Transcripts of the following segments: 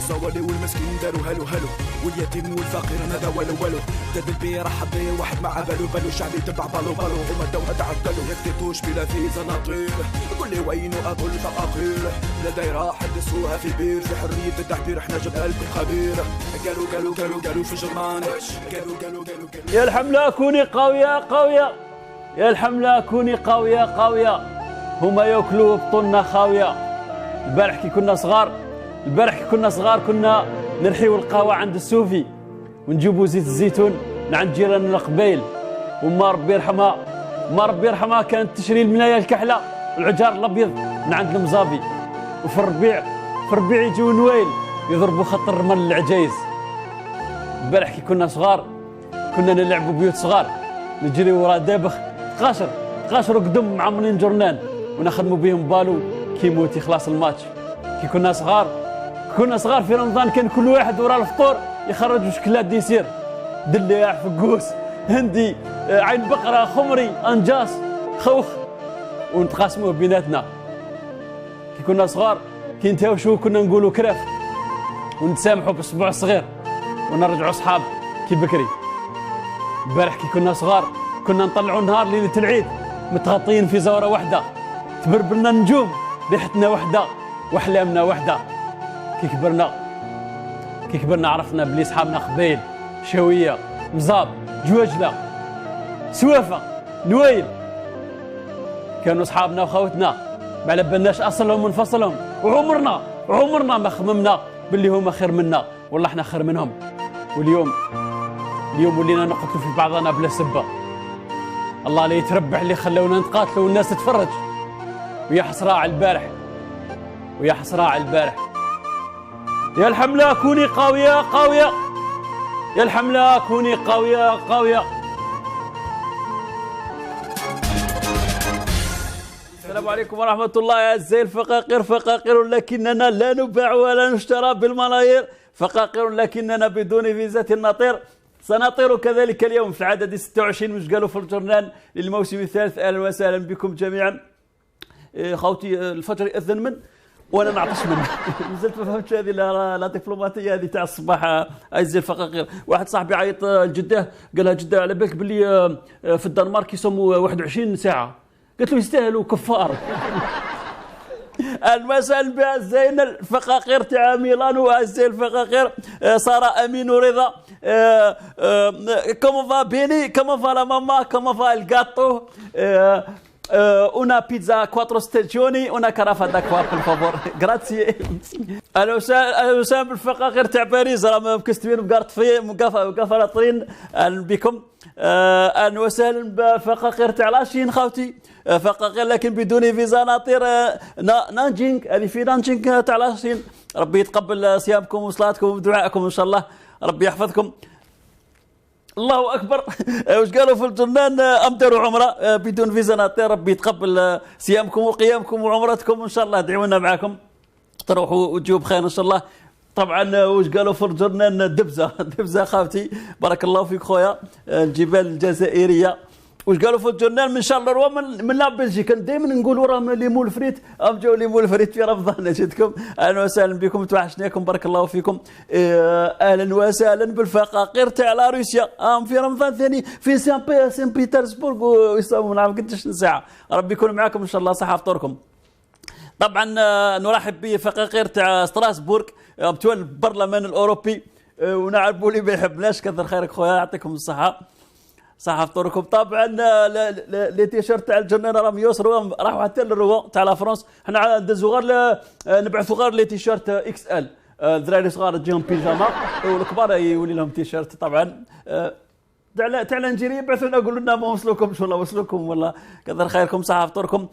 الصوالي والمسكين داروا هلو هلو، واليتيم والفقير هذا والو والو. داد البي رحب بيه واحد مع بالو بالو، الشعب يتبع بالو بالو، هما دوها تعدلوا يكتتوش بلا في زناطير. قول لي وينو ابو الفقاقير؟ لا دايره حدثوها في بير، في حريه التعبير احنا جبالكم خبير. قالوا في جرمان، قالوا يا الحمله كوني قويه قويه، يا الحمله كوني قويه قويه، هما ياكلوا بطننا خاويه. البارح كي كنا صغار كنا نرحيو القهوه عند السوفي ونجيبوا زيت الزيتون من عند جيراننا القبايل، وما ربي يرحمها كانت تشري المنايه الكحله والعجار الابيض من عند المزابي. وفي الربيع يجيو نوايل يضربوا خط الرمل للعجايز. البارح كي كنا صغار كنا نلعبوا بيوت صغار، نجري ورا دابخ قاشر قدم معمرين جرنان ونخدموا بهم بالو كي يموت يخلص الماتش. كي كنا صغار في رمضان كان كل واحد ورا الفطور يخرج شكلات ديسير، دلاع، فقوس، هندي، عين بقره، خمري، انجاس، خوخ، ونتقاسموه بيناتنا. كي كنا صغار كي نتهاوشوا كنا نقولوا كراف ونتسامحوا بالاسبوع الصغير ونرجعوا صحاب كي بكري. البارح كي كنا صغار كنا نطلعوا نهار ليله العيد متغطين في زوره واحده، تبربلنا النجوم، ريحتنا واحده واحلامنا واحده. كي كبرنا عرفنا بلي صحابنا قبايل، شاويه، مزاب، جواجله، سوافه، نوايل، كانوا صحابنا وخوتنا ما على بالناش اصلهم وانفصلهم. وعمرنا ما خممنا باللي هما خير منا، والله احنا خير منهم. واليوم ولينا نقتلوا في بعضنا بلا سبه. الله لا يتربح اللي خلونا نتقاتلوا والناس تتفرج. ويا حسرة على البارح، يا الحمله كوني قويه قويه، يا الحمله كوني قويه قويه. السلام عليكم ورحمه الله. أعزائي الفقاقير، فقاقير لكننا لا نباع ولا نشترى بالملايير، فقاقير لكننا بدون فيزة نطير. سنطير كذلك اليوم في العدد 26 مش قالوا في الجرنان للموسم الثالث. اهلا وسهلا بكم جميعا. خوتي الفجر يأذن من وانا نعطش منه. نزلت ما فهمتش هذه لا دبلوماتيه هذه تاع الصباح. اعزائي الفقاقير، واحد صاحبي عيط لجده، قال لها جده على بالك باللي في الدنمارك يصوموا 21 ساعه؟ قلت له يستاهلوا كفار. المساء بأعزائنا الفقاقير تاع ميلانو، أعزائي الفقاقير سارة أمين ورضا. كومون فا بيني، كومون فا لا ماما، كومون فا الجاتو، una pizza 4 stagioni, una carafa d'acqua per favore. Grazie. اهلا وسهلا بالفقاقير تاع باريس، راهم مكستبين مقفلطين. اهلا بكم. اهلا وسهلا بالفقاقير تاع لاشين خوتي، فقاقير لكن بدون فيزا نطير. نانجينغ، هذه في نانجينغ تاع لاشين. ربي يتقبل صيامكم وصلاتكم ودعائكم ان شاء الله، ربي يحفظكم. الله اكبر. واش قالوا في الجنان؟ امطروا عمره بدون فيزا نطير. ربي يتقبل صيامكم وقيامكم وعمرتكم ان شاء الله. ادعوا لنا معكم تروحوا وتجيوا بخير ان شاء الله. طبعا واش قالوا في الجرنان؟ دبزه خاوتي، بارك الله فيك خويا. الجبال الجزائريه. واش قالوا في الجرنان؟ من شارلروا من لا بلجيكا. دائما نقولوا راهم ليمون الفريت، جاوا ليمون الفريت في رمضان. جيتكم اهلا وسهلا بكم، توحشناكم، بارك الله فيكم. اهلا وسهلا بالفقاقير تاع لا روسيا. في رمضان ثاني في سان بيترسبورغ ويصوموا، ما نعرف قداش ساعه. ربي يكون معكم ان شاء الله، صحه فطوركم. طبعا نرحب بفقاقير تاع ستراسبورغ بتوع البرلمان الاوروبي، ونعرفوا اللي ما يحبناش. كثر خيرك خويا، يعطيكم الصحه، صحة فطوركم. طبعا لي تيشيرت تاع الجرنان راهم يوصلوا، راحوا حتى للروا تاع لا فرنسا. حنا ندزوا غير نبعثوا غير لي تيشيرت اكس ال. الدراري صغار تجيهم بيجاما والكبار يولي لهم تيشيرت. طبعا تاع الانجيريه يبعثوا لنا يقولوا لنا ما وصلوكمش والله وصلوكم والله. كثر خيركم، صحة فطوركم.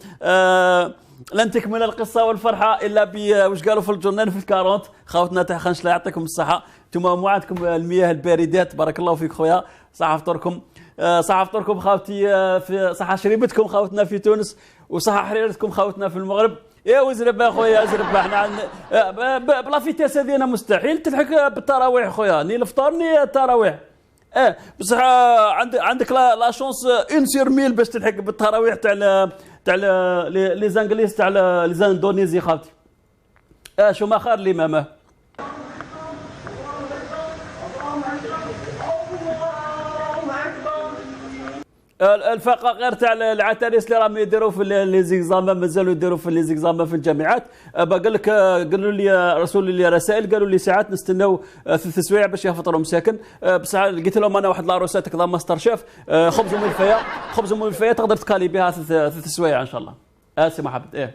لن تكمل القصه والفرحه الا واش قالوا في الجرنان في الكارونت. خوتنا تاع خنشله يعطيكم الصحه، انتم موعدكم المياه الباردات، بارك الله فيك خويا، صحة فطوركم. صحة فطوركم خوتي، في صحة شريبتكم خوتنا في تونس، وصحة حريرتكم خوتنا في المغرب. يا وزرب خويا ازرب. احنا بلا فيتاس هذه انا مستحيل تلحق بالتراويح خويا، ني الفطور ني التراويح. بصح عندك لا شونس 1 سور 1000 باش تلحق بالتراويح تاع لي زانجليز تاع لي زاندونيزي خاوتي. شو ما خير لي ماما. الفقاقير تاع العتاريس اللي راهم يديروا في لي زيكزامان، مازالوا يديروا في لي زيكزامان في الجامعات. قال لك قالوا لي رسول لي رسائل، قالوا لي ساعات نستناو 3 سوايع باش يفطروا مساكن. بصح قلت لهم انا واحد لاروسات كذا ماستر شيف، خبز وملفيه تقدر تكالي بها 3 سوايع ان شاء الله. سي محمد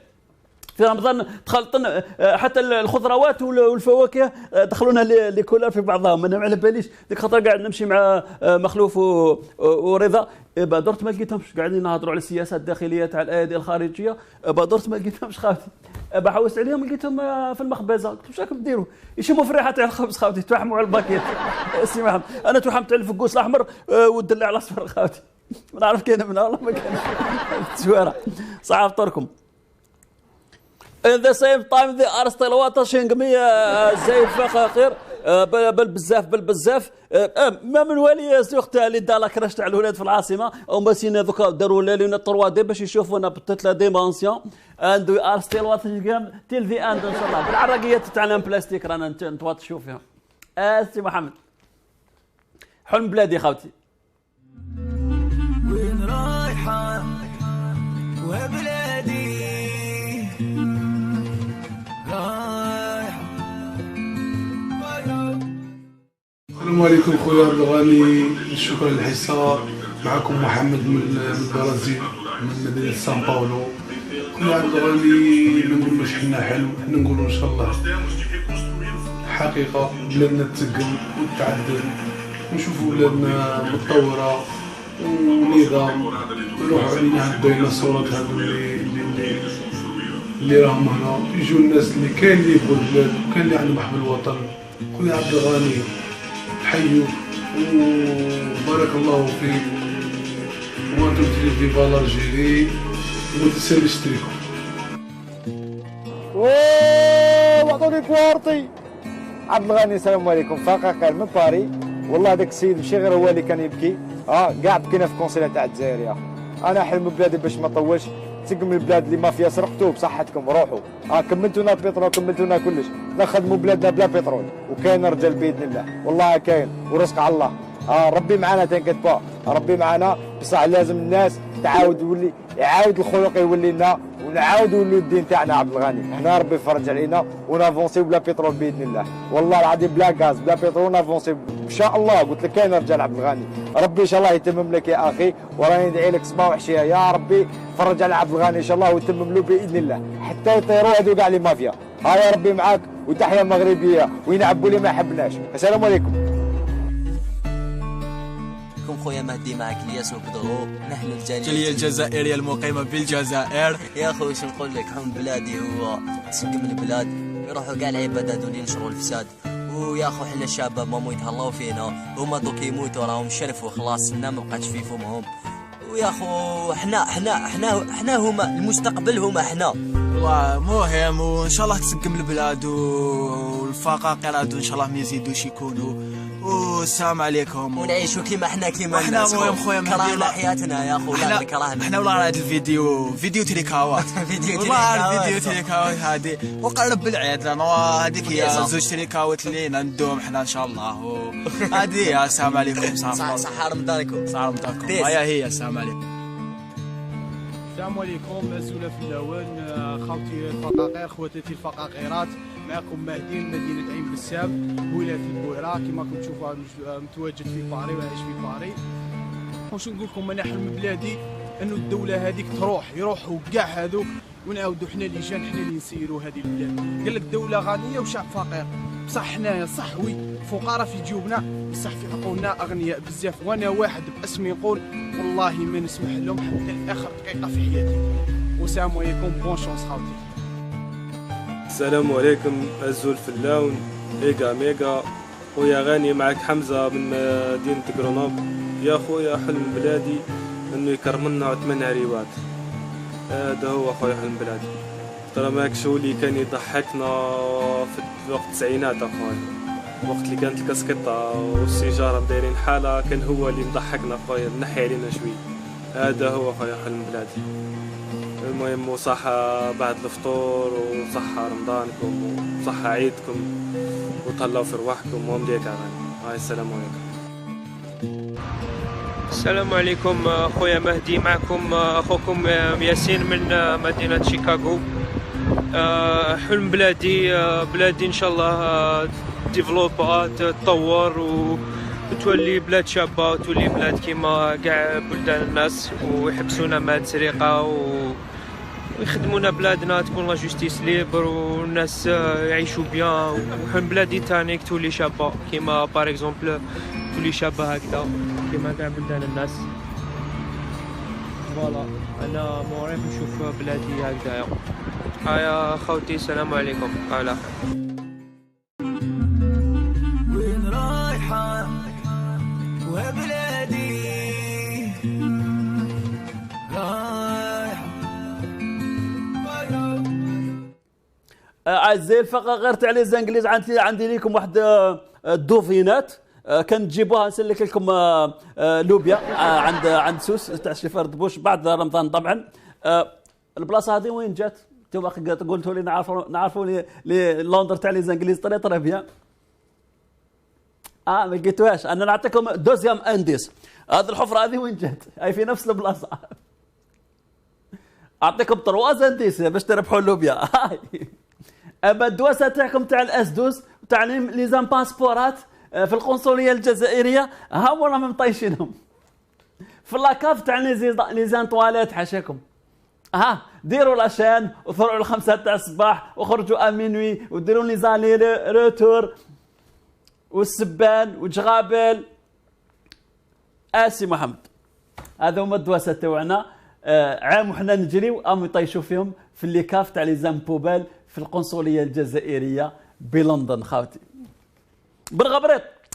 في رمضان تخلطن حتى الخضروات والفواكه دخلونا لي كولر في بعضهم. انا ما على باليش ديك خاطر قاعد نمشي مع مخلوف ورضا، درت ما لقيتهمش قاعدين نهضروا على السياسه الداخليه تاع الايادي الخارجيه، درت ما لقيتهمش خاوتي. بحوست عليهم لقيتهم في المخبزه، قلت واش راكم ديروا؟ يشموا في الريحه تاع الخبز خاوتي، توحموا على الباكيت. سي محمد انا توحمت على الفقوس الاحمر والدلع الاصفر خاوتي، ما نعرف كاين منها والله ما كاين. زويره صح فطوركم. In the same time they are still watching me زي الفقاقير بالبزاف. ما من والي سوق تاع اللي دار لاكراش تاع الولاد في العاصمه، هما سينا دوكا داروا لنا 3 دي باش يشوفونا بتتلا ديمونسيون and we are still watching them till the end ان شاء الله. بالعراقيه تاعنا بلاستيك رانا نتواطشوا فيها. سي محمد حلم بلادي خاوتي. وين رايحه وبلادي السلام عليكم خويا عبد الغني، شكرا للحصة. معكم محمد من البرازيل من مدينة سان باولو. خويا عبد الغني ما نقولوش حنا حلم، حنا نقولوا ان شاء الله حقيقة بلادنا تتقم وتعدل ونشوفوا بلادنا متطورة ونظام. نروحوا علينا هاد الديناصورات هادو اللي راهم هنا، يجوا الناس اللي كاين اللي يبغوا البلاد وكاين اللي عندهم حب الوطن. خويا عبد الغني حيو وبارك الله فيك، وانتم تريدي فالار جيري وما تنساوش تشتركوا. وعطوني كوارتي. عبد الغني السلام عليكم، فقاقير من باري. والله داك السيد ماشي غير هو اللي كان يبكي، كاع بكينا في الكونسيلا تاع الجزائر. يا انا حلم بلادي باش ما طولش تسقم البلاد اللي ما فيها سرقتوا بصحتكم روحوا. كملتونا البترول كملتونا كلش، نخدموا بلادنا بلا بترول وكاين رجال باذن الله، والله كاين ورزق على الله. ربي معنا تنكت با، ربي معنا بصح لازم الناس تعاود يولي يعاود الخلق يولي لنا ونعاودوا نولوا الدين تاعنا. عبد الغني حنا ربي يفرج علينا ونافونسيو بلا بترول باذن الله، والله العظيم بلا غاز بلا بترول نافونسيو ان شاء الله. قلت لك كاين رجال عبد الغني، ربي ان شاء الله يتمم لك يا اخي، وراني ندعي لك صباح وعشيه يا ربي فرج على عبد الغني ان شاء الله ويتمم له باذن الله، حتى يطيروا هذو كاع لي مافيا. يا ربي معاك وتحيا مغربيه وينعبوا اللي ما حبناش. السلام عليكم. خويا مهدي معك الياس وبدرو، نحن الجالية الجزائرية المقيمة بالجزائر. يا خويا واش نقول لك، حلم بلادي هو تسقم البلاد، يروحوا كاع العباد هذو اللي ينشروا الفساد. ويا خو حنا الشباب مامو يتهلاو فينا، هما دوك يموتوا راهم شرفوا خلاص، لنا ما بقاتش في فمهم. ويا خو حنا هما المستقبل، هما حنا والله مهم. وان شاء الله تسقم البلاد والفقاقير هادو ان شاء الله ما يزيدوش يكونوا. والسلام عليكم ونعيشوا كيما حنا الناس. مهم خويا كرهنا حياتنا يا خو، لا كرهنا حنا والله. هذا الفيديو فيديو تريكاوات والله فيديو تريكاوات هذه، وقرب بالعيد لنا هذيك هي زوج تريكاوات اللي ندوم حنا ان شاء الله. هذه السلام عليكم. صحة رمضانكم. صحة رمضانكم. هي السلام عليكم. السلام عليكم. مسؤولة في الاول خوتي الفقاقير، خواتاتي الفقاقيرات، معكم مهدي من مدينة عين بسام ولاية البويرة. كما راكم تشوفوا متواجد في باري وعايش في باري. واش نقول لكم، انا حلم بلادي انه الدولة هذيك تروح، يروحوا كاع هذوك ونعاودوا حنا لجان، حنا اللي نسيروا هذه البلاد. قال لك دولة غنية وشعب فقير، بصح حنايا صح وي فقراء في جيوبنا، بصح في عقولنا اغنياء بزاف. وانا واحد باسمي نقول والله ما نسمح لهم حتى اخر دقيقة في حياتي. والسلام عليكم، بون شونس خوتي. السلام عليكم، الزول في اللون ميغا ميغا. خويا غاني معك حمزة من مدينة غرونوبل. يا خويا حلم بلادي انه يكرمنا 8 عريوات، هذا هو خويا حلم بلادي. ترى ماك شو اللي كان يضحكنا في وقت التسعينات اخويا، وقت اللي كانت الكاسكيطة والسيجارة دايرين حالة، كان هو اللي مضحكنا خويا، نحي علينا شوي. هذا هو خويا حلم بلادي. المهم وصحة بعد الفطور، وصحة رمضانكم، وصحة عيدكم، وتهلاو في رواحكم ومليك اغاني. السلام عليكم. السلام عليكم خويا مهدي، معكم اخوكم ياسين من مدينة شيكاغو. حلم بلادي ان شاء الله ديفلوبا تتطور وتولي بلاد شابة وتولي بلاد كيما كاع بلدان الناس، ويحبسونا مع السرقة ويخدمونا بلادنا، تكون لا جوستيس ليبر والناس يعيشوا بيان. وحلم بلادي تانيك تولي شابة كيما بار اكزومبل تولي شابة هكذا كيما كاع بلدان الناس. فوالا انا موريف نشوف بلادي هكذايا. هيا خوتي السلام عليكم. على وين رايحة وبلادي رايحة. اعزائي الفقاقير تاع لي زانجليز، عندي ليكم واحد الدوفينات كان تجيبوها نسلك لكم لوبيا عند سوس تاع شي فرد بوش بعد رمضان طبعا. البلاصه هذه وين جات؟ انتم قلتوا لي نعرفوا لي لندر تاع لي زانجليز طري بيان. ما لقيتوهاش. انا نعطيكم دوزيام انديس. هذه الحفره هذه وين جات؟ هي في نفس البلاصه. اعطيكم ترواز انديس باش تربحوا اللوبيا. اما الدواسه تاعكم تاع الاسدوس تاع لي زام باسبورات في القنصليه الجزائريه ها راهم مطيشينهم في لاكاف تاع لي زان طواليت. حاشاكم ديروا لاشين وطلعوا الخمسة تاع الصباح وخرجوا امينوي وديروا لي زالي روتور والسبان وجغابل. اسي محمد هذا هما الدواسه تاعنا. عام وحنا نجريو يطيشوا فيهم في اللي كاف تاع لي زام بوبال في القنصليه الجزائريه بلندن. خاوتي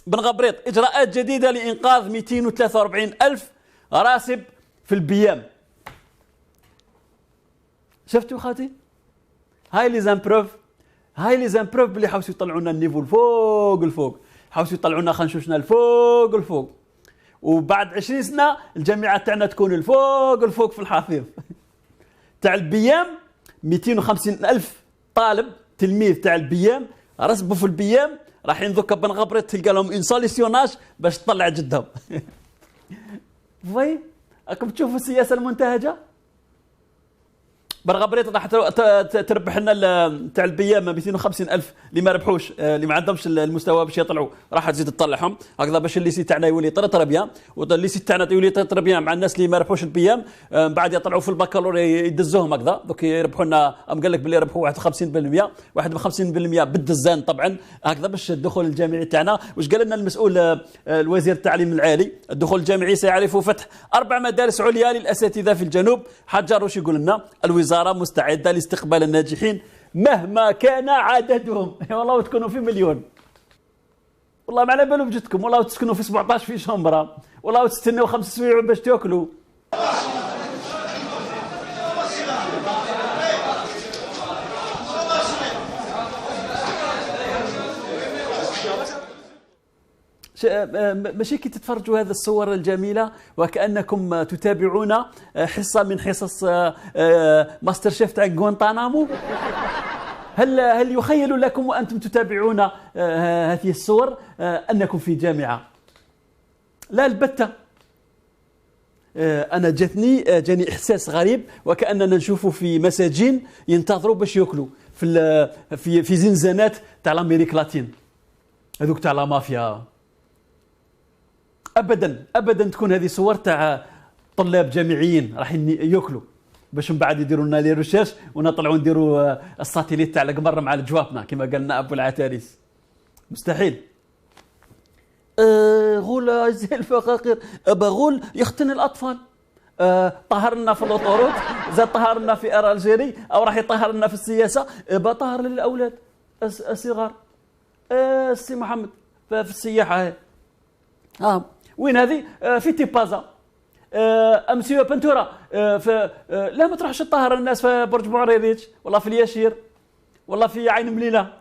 بن غبريط اجراءات جديده لانقاذ 243 الف راسب في البيام. شفتوا خاوتي؟ هاي لي زامبروف اللي حاولوا يطلعوا لنا النيفو الفوق، حاولوا يطلعوا لنا خنشوشنا الفوق، وبعد 20 سنه الجامعات تاعنا تكون الفوق في الحفيظ. تاع البيام 250 الف طالب تلميذ تاع البيام رسبوا في البيام، رايحين دوكا بن غبريط تلقى لهم اون سوليسيوناج باش تطلع جدهم. فاي راكم تشوفوا السياسه المنتهجه. بن غبريط راح تربح لنا تاع البيام 250 الف اللي ما ربحوش، اللي ما عندهمش المستوى باش يطلعوا، راح تزيد تطلعهم هكذا باش الليسي تاعنا يولي طري بيان، والليسي تاعنا يولي طري بيان مع الناس اللي ما ربحوش البيام. بعد يطلعوا في البكالوريا يدزوهم هكذا دوك يربحوا لنا. قال لك باللي ربحوا 51%، 51% بالدزان طبعا هكذا باش الدخول الجامعي تاعنا. واش قال لنا المسؤول الوزير التعليم العالي؟ الدخول الجامعي سيعرف فتح 4 مدارس عليا للاساتذه في الجنوب. حجر واش يقول لنا؟ الوزاره مستعده لاستقبال الناجحين مهما كان عددهم. والله وتكونوا في مليون، والله ما على بالو بجدكم، والله تسكنوا في 17 في شومبرا، والله تستنوا 5 سوايع باش تاكلوا. ماشي كي تتفرجوا هذه الصور الجميلة وكأنكم تتابعون حصة من حصص ماستر شيف تاع غوانتانامو. هل يخيل لكم وأنتم تتابعون هذه الصور أنكم في جامعة؟ لا البتة. أنا جاني إحساس غريب وكأننا نشوفوا في مساجين ينتظروا باش يأكلوا في زنزانات تاع الأمريك لاتين هذوك تاع لا مافيا. ابدا تكون هذه صور تاع طلاب جامعيين رايحين ياكلوا باش من بعد يديروا لنا لي ريشيرش ونطلعوا نديروا الساتيليت تاع القمر مع الجوابنا كما قال لنا ابو العتاريس. مستحيل. غول زي الفقاقير غول يختن الاطفال. طهر لنا في الاوتوروت، زاد طهر لنا في ار الجيري، او راح يطهر لنا في السياسه. طهر للاولاد الصغار. السي محمد في السياحه وين هذه؟ في تيبازا. امسيو بنتورا لا ما تروحش تطهر الناس في برج بوعريريتش والله في الياشير والله في عين مليله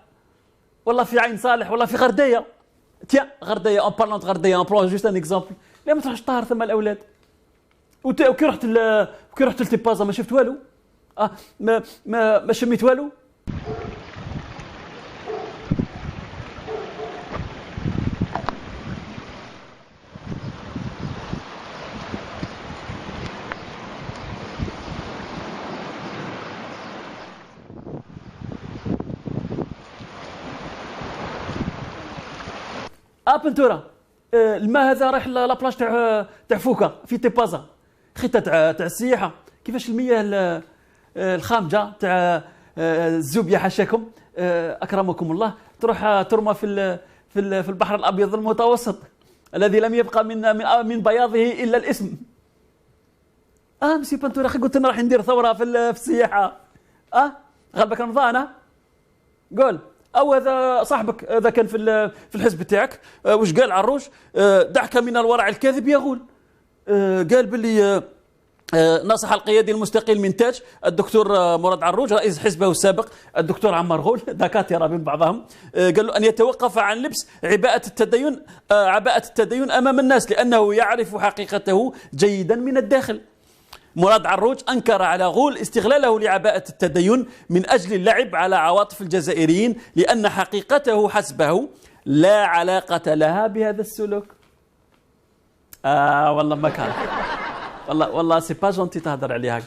والله في عين صالح والله في غرديه. غرديه اون بارلونت غرديه اون برون جوست ان اكزومبل. لا ما تروحش تطهر ثم الاولاد. وكي رحت لتيبازا ما شفت والو. ما شميت والو. بنتورا الماء هذا رايح لابلاج تاع فوكا في تيبازا خيطه تاع السياحه. كيفاش المياه الخامجه تاع الزوبيه حاشاكم اكرمكم الله تروح ترمى في البحر الابيض المتوسط الذي لم يبقى من بياضه الا الاسم. مسي بنتورا اخي قلت لنا راح ندير ثوره في السياحه. غلبك رمضان قول. او هذا صاحبك هذا كان في الحزب تاعك واش قال عروش؟ دعك من الورع الكاذب يغول. قال باللي نصح القيادي المستقيل من تاج الدكتور مراد عروج رئيس حزبه السابق الدكتور عمار غول دكاتره من بعضهم، قال له ان يتوقف عن لبس عباءة التدين امام الناس لانه يعرف حقيقته جيدا من الداخل. مراد عروج أنكر على غول استغلاله لعباءة التدين من أجل اللعب على عواطف الجزائريين لأن حقيقته حسبه لا علاقة لها بهذا السلوك. والله ما كان والله سي با جونتي تهضر عليها.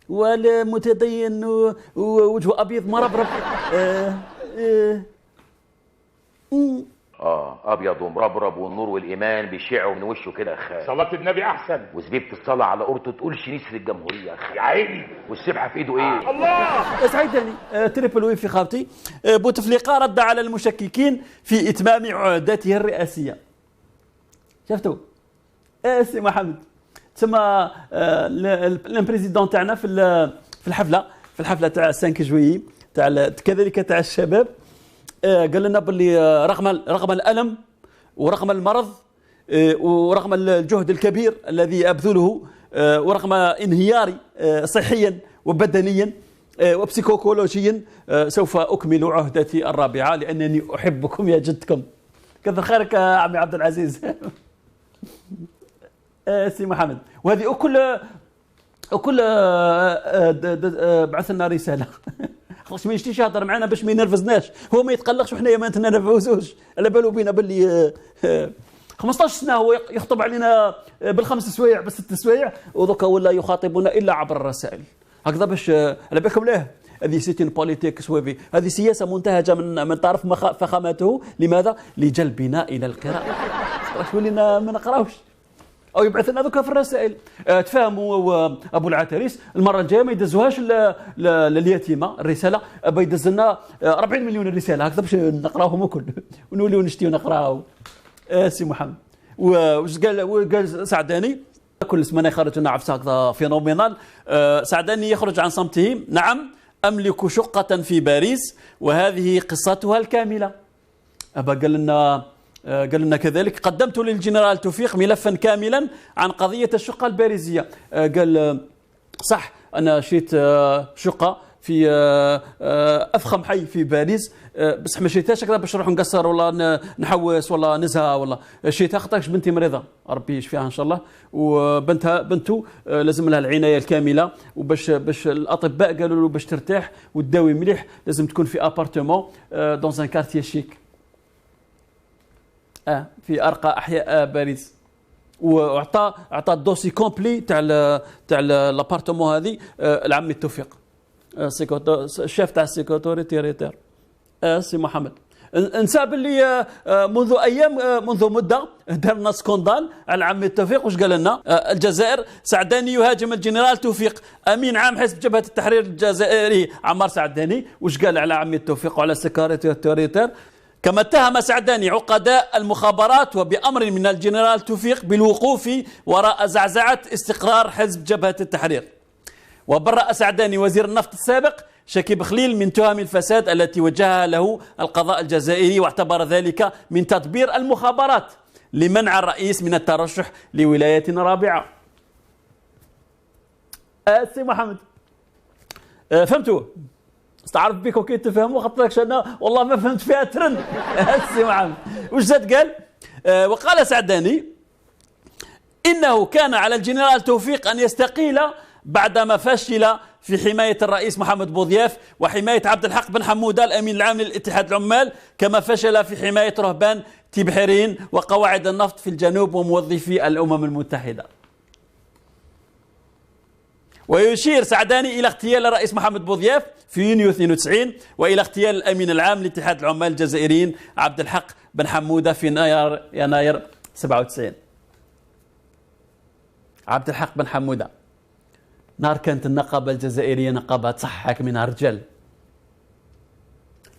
والمتدين ووجهه أبيض مربرب. ابيض ومربرب والنور والايمان بيشعوا من وشه كده يا اخي. صلاة النبي احسن. وزبيبه الصلاه على قرطه تقولش نسر الجمهوريه يا اخي. يا عيني. والسبحه في ايده ايه؟ الله. سعيدني تريبل وي في خاوتي. بوتفليقه رد على المشككين في اتمام عهدته الرئاسيه. شفتوا؟ سي محمد تسمى البريزيدون تاعنا في الحفله تاع 5 جويي تاع كذلك تاع الشباب. قال لنا باللي رغم الألم ورغم المرض ورغم الجهد الكبير الذي أبذله ورغم انهياري صحيا وبدنيا وبسيكوكولوجيا سوف أكمل عهدتي الرابعة لأنني أحبكم يا جدكم. كثر خيرك يا عمي عبد العزيز. سي محمد وهذه أكل بعث لنا رسالة خلاص ما يشتيش يهضر معنا باش ما ينرفزناش، هو ما يتقلقش وحنايا ما نتنرفزوش. على بالو بينا باللي 15 سنه هو يخطب علينا بالخمس سوايع بالست سوايع ودوكا ولا يخاطبنا الا عبر الرسائل هكذا باش على بالكم ليه. هذه سيتين بوليتيك سويفي، هذه سياسه منتهجه من طرف فخامته. لماذا؟ لجلبنا الى القراءه. راح ولينا ما نقراوش او يبعث لنا ذوك في الرسائل. تفاهموا ابو العتريس المره الجايه ما يدزوهاش لليتيمه الرساله، يدز لنا 40 مليون الرساله هكذا باش نقراوهم الكل ونوليو نشتيو نقراو. سي محمد واش قال سعداني كل سمانه يخرج لنا عفسه هكذا فينومينال. سعداني يخرج عن صمته. نعم املك شقه في باريس وهذه قصتها الكامله. قال لنا كذلك كذلك للجنرال توفيق ملفا كاملا عن قضية الشقة الباريزية. قال صح أنا شريت شقة في أفخم حي في باريس بس ما شريتهاش هكذا باش نروح نقصر ولا نحوس ولا نزهة ولا شريتها خاطرش بنتي مريضة ربي يشفيها إن شاء الله بنته لازم لها العناية الكاملة وباش الأطباء قالوا له باش ترتاح وتداوي مليح لازم تكون في أبارتمون دون ان كارتيه شيك في ارقى احياء باريس. واعطى الدوسي كومبلي تاع لابارتمون هذه العمي التوفيق الشيف تاع السيكوتوري تيريتير. سي محمد نسى باللي منذ مده درنا سكوندال على عمي التوفيق. واش قال لنا؟ الجزائر سعداني يهاجم الجنرال توفيق امين عام حزب جبهه التحرير الجزائري عمار سعداني. واش قال على عمي التوفيق وعلى السيكوريتي تيريتير؟ كما اتهم سعداني عقداء المخابرات وبأمر من الجنرال توفيق بالوقوف وراء زعزعة استقرار حزب جبهة التحرير. وبرأ سعداني وزير النفط السابق شكيب خليل من تهم الفساد التي وجهها له القضاء الجزائري واعتبر ذلك من تدبير المخابرات لمنع الرئيس من الترشح لولاية رابعة. سي محمد فهمتوا؟ استعرف بك وكي تفهموا خاطركش انا والله ما فهمت فيها ترن. سي محمد واش زاد قال؟ وقال سعداني انه كان على الجنرال توفيق ان يستقيل بعدما فشل في حمايه الرئيس محمد بوضياف وحمايه عبد الحق بن حموده الامين العام للاتحاد العمال كما فشل في حمايه رهبان تبحرين وقواعد النفط في الجنوب وموظفي الامم المتحده. ويشير سعداني إلى اغتيال الرئيس محمد بوضياف في يونيو 92 وإلى اغتيال الأمين العام لاتحاد العمال الجزائريين عبد الحق بن حمودة في يناير 97. عبد الحق بن حمودة نهار كانت النقابة الجزائرية نقابة تصحك منها رجال.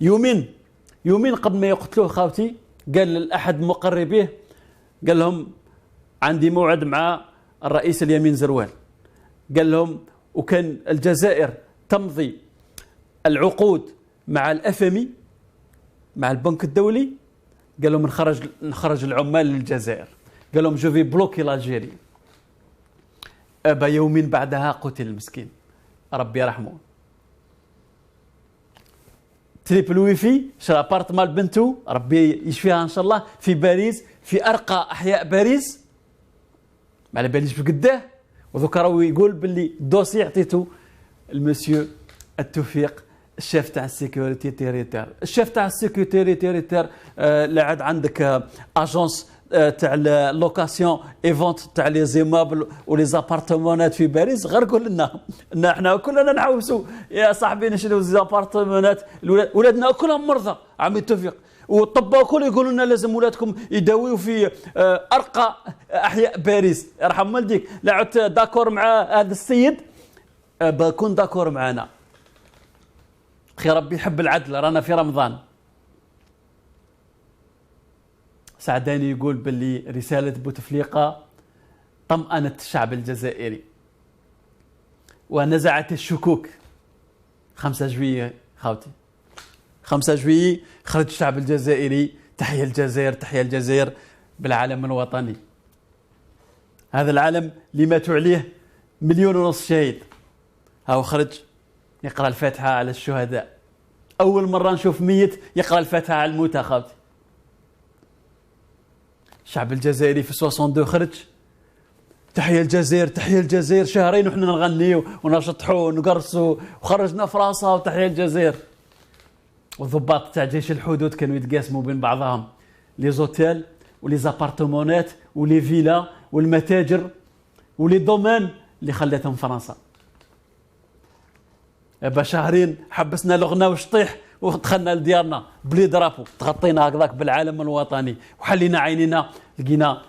يومين قبل ما يقتلوه خاوتي قال لأحد مقربيه، قال لهم عندي موعد مع الرئيس اليمين زروال، قال لهم وكان الجزائر تمضي العقود مع الأفمي مع البنك الدولي، قال لهم نخرج العمال للجزائر، قال لهم جو في بلوكي لالجيري. أبا يومين بعدها قتل المسكين ربي يرحمه. تريبل ويفي شرى ابارتمان بنته ربي يشفيها ان شاء الله في باريس، في ارقى احياء باريس، ما على باليش بقداه. وذوك راهو يقول باللي الدوسي عطيته المسيو التوفيق الشيف تاع السيكوريتي تيريتير. الشيف تاع السيكوريتي تيريتير لا عاد عندك اجونس تاع اللوكاسيون ايفونت تاع لي زيمابل ولي زابارتمونات في باريس، غير قول لنا ان احنا كلنا نحوسوا يا صاحبي نشريو زابارتمونات، ولادنا كلهم مرضى عمي توفيق، والطباء كل يقولوا لنا لازم ولادكم يداويوا في ارقى احياء باريس. يرحم والديك لا عدت داكور مع هذا السيد بكون داكور معنا. اخي ربي يحب العدل، رانا في رمضان. سعداني يقول باللي رسالة بوتفليقة طمأنت الشعب الجزائري ونزعت الشكوك. 5 جوية خاوتي، 5 جوية خرج الشعب الجزائري، تحيا الجزائر تحيا الجزائر بالعلم الوطني. هذا العلم اللي ماتوا عليه 1.5 مليون شهيد، هاو خرج يقرأ الفاتحة على الشهداء. أول مرة نشوف ميت يقرأ الفاتحة على الموتى خاوتي. الشعب الجزائري في 62 خرج تحيا الجزائر تحيا الجزائر، شهرين وحنا نغنيو ونشطحوا ونقرصوا، وخرجنا فرنسا وتحيا الجزائر. والضباط تاع جيش الحدود كانوا يتقاسموا بين بعضهم لي زوتيل ولي زابارتمونات ولي فيلا والمتاجر ولي دومان اللي خلاتهم فرنسا. شهرين حبسنا الغنى والشطيح ودخلنا لديارنا بلي درابو، تغطينا هكذاك بالعالم الوطني وحلينا عينينا، لقينا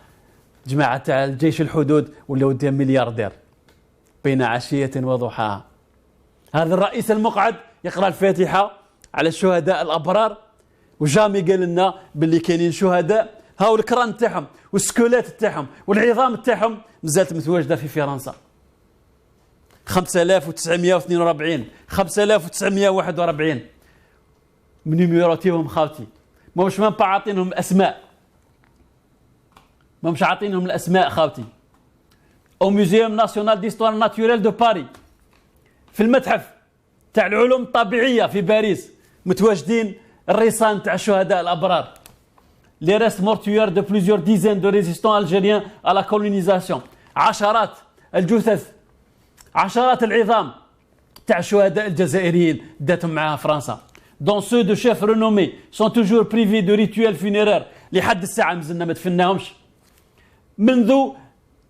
جماعة تاع الجيش الحدود ولاو ديال ملياردير بين عشية وضحاها. هذا الرئيس المقعد يقرأ الفاتحة على الشهداء الأبرار، وجامي قال لنا باللي كاينين شهداء هاو الكران تاعهم والسكولات تاعهم والعظام تاعهم مازالت متواجدة في فرنسا. 5942 5941 من نيميراتيهم خاوتي، ماهمش با عاطينهم اسماء، ماهمش عاطينهم الاسماء خاوتي. او موزيوم ناسيونال ديستوار ناتوريل دو باري، في المتحف تاع العلوم الطبيعيه في باريس متواجدين الريسان تاع الشهداء الابرار، لي ريست مورتوير دو بليزيور ديزين دو ريزيستون الجيريان على كولونيزاسيون، عشرات الجثث عشرات العظام تاع الشهداء الجزائريين داتهم معها فرنسا. دون سو دو شيف رينومي سون توجور بريفي دو ريتويل فينيرير، لحد الساعه مازلنا ما دفناهمش منذ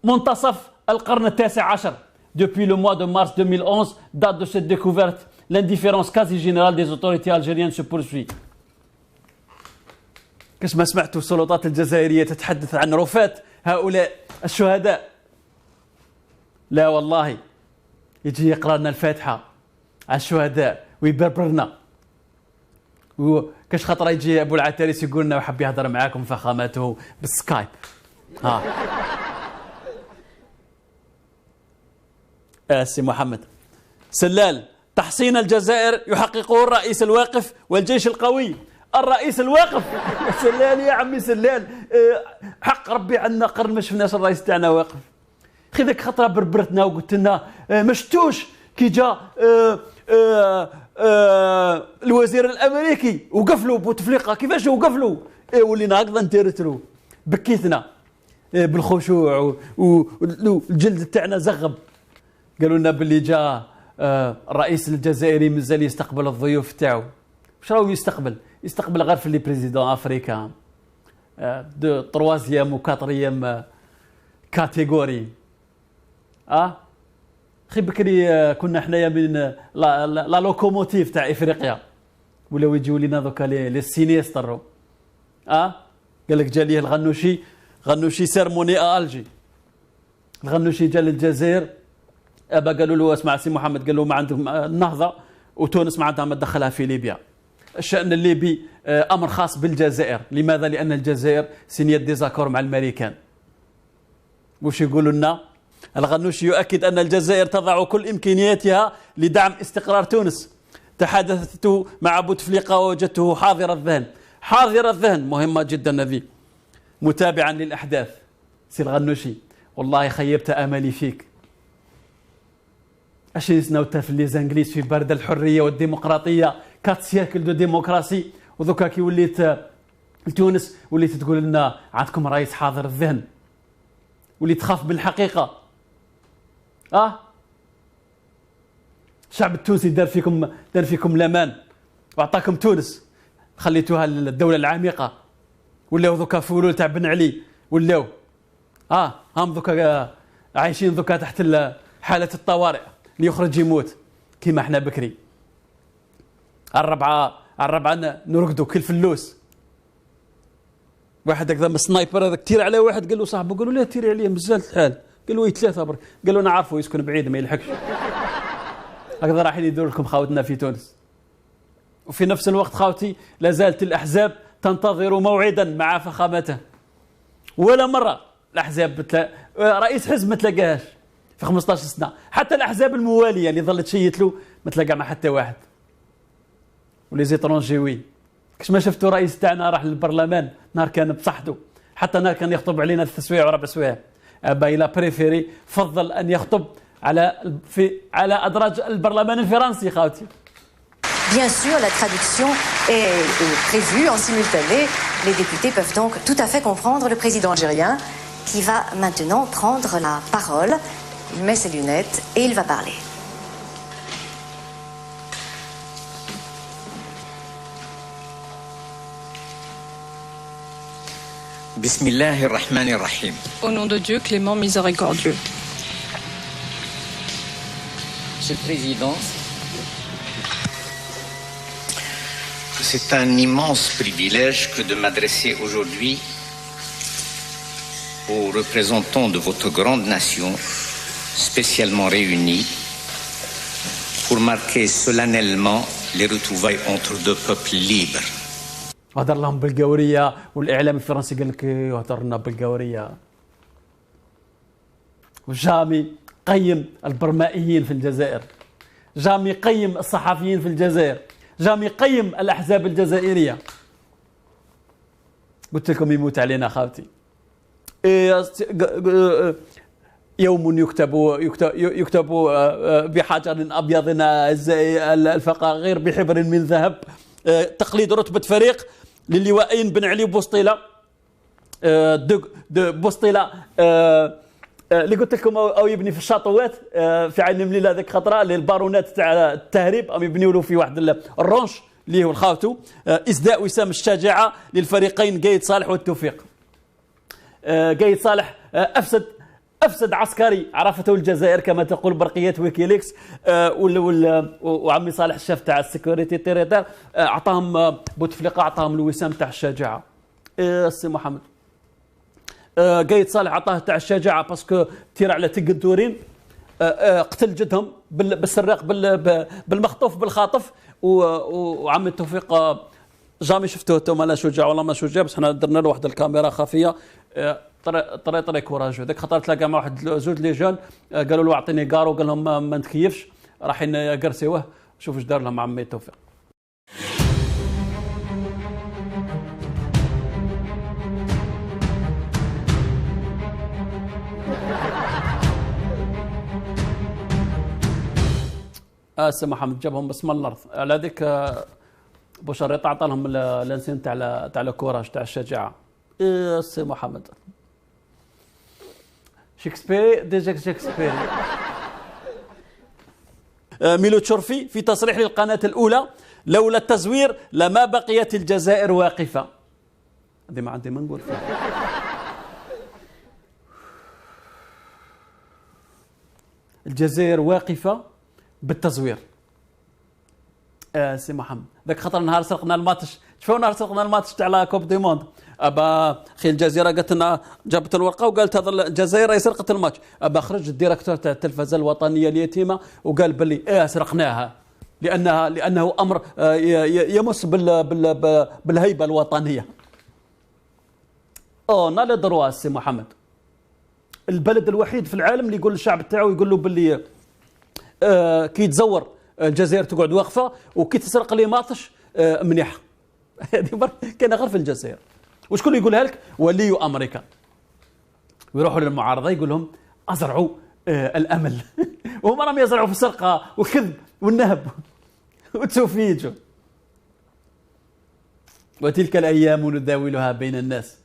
منتصف القرن التاسع عشر. Depuis le mois de mars 2011, date de cette découverte, l'indifférence quasi générale des autorités algériennes se poursuit. كاش ما سمعتوا السلطات الجزائرية تتحدث عن رفاة هؤلاء الشهداء؟ لا والله، يجي يقرأ لنا الفاتحة على الشهداء ويبربرنا، وكاش خطرة يجي أبو العتاريس يقول لنا وحب يهضر معاكم فخامته بالسكايب. سي محمد سلال، تحصين الجزائر يحققه الرئيس الواقف والجيش القوي. الرئيس الواقف سلال يا عمي سلال، حق ربي عندنا قرن ما شفناش الرئيس تاعنا واقف. خي ذاك خطره بربرتنا وقلت لنا ما شفتوش كي جا الوزير الامريكي وقف له بوتفليقه، كيفاش وقف له؟ ولينا هكذا نتيرتلو، بكيتنا بالخشوع والجلد تاعنا زغب. قالوا لنا باللي جا الرئيس الجزائري مازال يستقبل الضيوف تاعو. واش راهو يستقبل؟ يستقبل غير في لي بريزيدون افريكان دو تروازيام و كاتريام كاتيجوري. خي بكري كنا حنايا من لا لوكوموتيف تاع افريقيا، ولاو يجيو لينا دوكا لي سينيستر. قال لك جا ليه الغنوشي سيرموني الجي. الغنوشي جا للجزائر، قالوا له اسمع سي محمد، قال له ما عندهم النهضه وتونس ما عندها ما تدخلها في ليبيا. الشأن الليبي امر خاص بالجزائر. لماذا؟ لان الجزائر سينيت ديزاكور مع الامريكان. واش يقولوا لنا؟ الغنوشي يؤكد ان الجزائر تضع كل امكانياتها لدعم استقرار تونس. تحدثت مع بوتفليقه ووجدته حاضر الذهن. حاضر الذهن مهمه جدا هذه. متابعا للاحداث. سي الغنوشي والله خيبت املي فيك. 20 سنه وتف لي زانجليز في برد الحريه والديمقراطيه، 4 سياكل دو ديمقراسي، وذوكا كي وليت لتونس وليت تقول لنا عندكم رئيس حاضر الذهن، وليت تخاف بالحقيقه. الشعب التونسي دار فيكم الامان واعطاكم تونس، خليتوها الدوله العميقه، ولاو ذوكا فولول تاع بن علي، ولاو هم ذوكا عايشين ذوكا تحت حاله الطوارئ، اللي يخرج يموت كيما احنا بكري. الربعه نرقدوا كل فلوس. واحد هكذا من السنايبر هذاك تير على واحد، قال له صاحبه، قال له لا تيري عليه مازال الحال، قال له 3 برك، قال له انا عارفه يسكن بعيد ما يلحقش. هكذا رايحين يديروا لكم خاوتنا في تونس. وفي نفس الوقت خاوتي لا زالت الاحزاب تنتظر موعدا مع فخامته. ولا مره الاحزاب رئيس حزب ما تلاقاهاش في 15 سنه، حتى الاحزاب المواليه اللي ظلت تشيت له ما تلاقى مع حتى واحد. ولي زيترونجي كش ما شفتوا رئيس تاعنا راح للبرلمان نهار كان بصحته، حتى نهار كان يخطب علينا التسويع وربع سوايع. إلى بريفيري فضل ان يخطب على ادراج البرلمان الفرنسي خاوتي. Bien sûr, la traduction est prévue en simultané. Les députés peuvent donc tout à fait comprendre le président algérien qui va maintenant prendre la parole. Il met ses lunettes et il va parler. Bismillahirrahmanirrahim. Au nom de Dieu, clément, miséricordieux. Monsieur le Président, c'est un immense privilège que de m'adresser aujourd'hui aux représentants de votre grande nation, spécialement réunis, pour marquer solennellement les retrouvailles entre deux peuples libres. هدر لهم بالقوريه، والاعلام الفرنسي قال لك هدر لنا بالقوريه. وجامي قيم البرمائيين في الجزائر، جامي قيم الصحفيين في الجزائر، جامي قيم الاحزاب الجزائريه. قلت لكم يموت علينا خاوتي. يوم يكتب بحجر ابيض الفقاغير بحبر من ذهب. تقليد رتبه فريق للواءين بن علي وبوسطيله. بوسطيله اللي قلت لكم او يبني في الشاطوات في عين مليله هذيك خطره للبارونات تاع التهريب، او يبنيوا له في واحد الرونش اللي هو الخاوتو. اسداء وسام الشجاعه للفريقين قايد صالح والتوفيق. قايد صالح افسد عسكري عرفته الجزائر كما تقول برقيات ويكيليكس. وعمي صالح الشاف تاع السيكوريتي تيريتير اعطاهم بوتفليقه، اعطاهم الوسام تاع الشجاعه. السي محمد قايد صالح عطاه تاع الشجاعه باسكو تير على تقدورين، قتل جدهم بالسراق بالمخطوف بالخاطف. وعمي التوفيق جامي شفتوه انتم لا شجاع والله ما شجاع، بس حنا درنا له واحد الكاميرا خفيه. طري كوراجو ذاك خطر تلاقى مع واحد زوج لي جون قالوا له اعطيني كارو، قال لهم ما نتكيفش، رايحين يقرسيوه. شوف ايش دار لهم عمي التوفيق. السي محمد جابهم بس من الارض على هذيك بوشريط عطى لهم الانسان تاع الكوراج تاع الشجاعه. السي محمد شكسبيري ديجا شكسبيري. ميلو تشورفي في تصريح للقناه الاولى: لولا التزوير لما بقيت الجزائر واقفه. هذه ما عندي ما نقول فيها. الجزائر واقفة بالتزوير. سي محمد ذاك خطر نهار سرقنا الماتش، شوفوا نهار سرقنا الماتش تاع كوب دي موند، ابا اخي الجزيره قالت لنا، جابت الورقه وقالت هذا الجزائر راهي سرقت الماتش، ابا خرج الديريكتور تاع التلفزه الوطنيه اليتيمه وقال باللي سرقناها لانه امر يمس بالهيبه الوطنيه. نالي دروا سي محمد، البلد الوحيد في العالم اللي يقول للشعب تاعو، يقول له باللي كي يتزور الجزائر تقعد واقفه، وكي تسرق لي ماتش منيحه. هذه كاينه غير في الجزائر. وشكون يقولها لك؟ ولي امريكا. ويروحوا للمعارضه يقول لهم ازرعوا الامل. وهم راهم يزرعوا في السرقه والكذب والنهب والتوفيج. وتلك الايام نداولها بين الناس.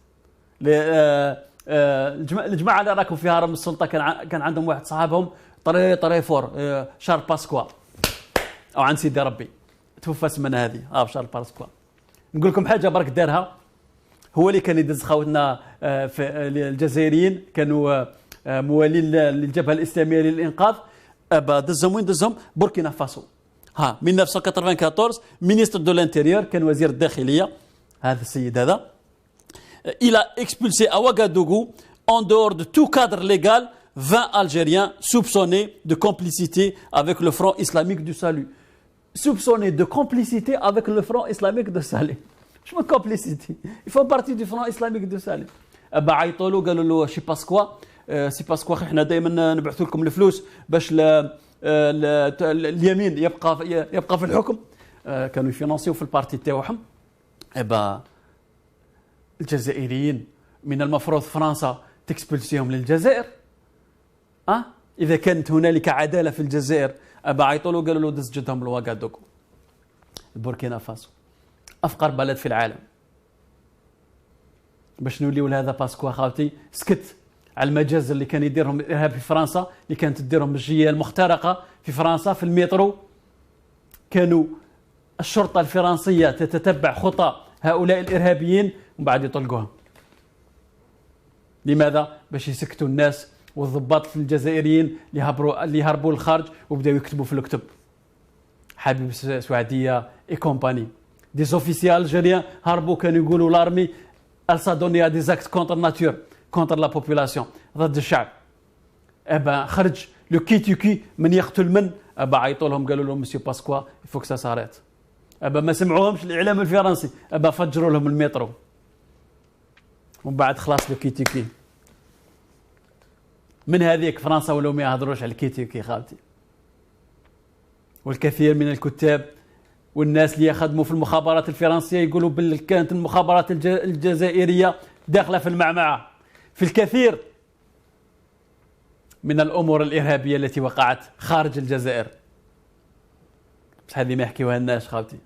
الجماعه اللي راكم في هرم السلطه كان عندهم واحد صاحبهم طري فور شارل باسكوا، او عن سيدي ربي توفى سمنه هذه شارل باسكوا. نقول لكم حاجه برك دارها، هو اللي كان يدز خوتنا في الجزائريين كانوا موالين للجبهه الاسلاميه للانقاذ، دزهم وين دزهم؟ بوركينا فاسو. 1994 مينيستر دو لانتيريور كان وزير الداخليه هذا السيد هذا. Il a expulsé à Ouagadougou, en dehors de tout cadre légal, 20 Algériens soupçonnés de complicité avec le Front islamique du salut. Soupçonnés de complicité avec le Front islamique du salut. Je me complicité. Ils font partie du Front islamique du salut. عيطوا له قالوا له شي باسكوا سي باسكوا احنا دائما نبعثوا لكم الفلوس باش اليمين يبقى في الحكم. كانوا يفينانسيو في البارتي تاعهم. الجزائريين من المفروض فرنسا تكسبلسيهم للجزائر. إذا كانت هنالك عدالة في الجزائر، عيطوا له قالوا له دز جدهم لواغادوغو. بوركينا فاسو أفقر بلد في العالم. باش نوليو لهذا باسكو خاوتي سكت على المجاز اللي كان يديرهم الإرهاب في فرنسا، اللي كانت تديرهم الجية المخترقة في فرنسا في المترو. كانوا الشرطة الفرنسية تتتبع خطى هؤلاء الإرهابيين ومن بعد يطلقوها. لماذا؟ باش يسكتوا الناس والضباط الجزائريين اللي هربوا للخارج وبداوا يكتبوا في الكتب. حبيب سعودية اي كومباني دي زوفيسيال الجيريان هربوا، كانوا يقولوا لارمي السا دوني دي زاكت كونتر ناتور كونتر لا بوبولاسيون، ضد الشعب. خرج لو كيتيكي من يقتل من، عيطوا لهم قالوا لهم مسيو باسكوا يفوك سا ساريت. ما سمعوهمش الاعلام الفرنسي، فجروا لهم المترو. ومن بعد خلاص لو كيتيكي. من هذيك فرنسا ولاو ما يهضروش على الكيتيكي خالتي. والكثير من الكتاب والناس اللي يخدموا في المخابرات الفرنسيه يقولوا بل كانت المخابرات الجزائريه داخله في المعمعه في الكثير من الامور الارهابيه التي وقعت خارج الجزائر. بس هذه ما يحكيوها الناس خاوتي.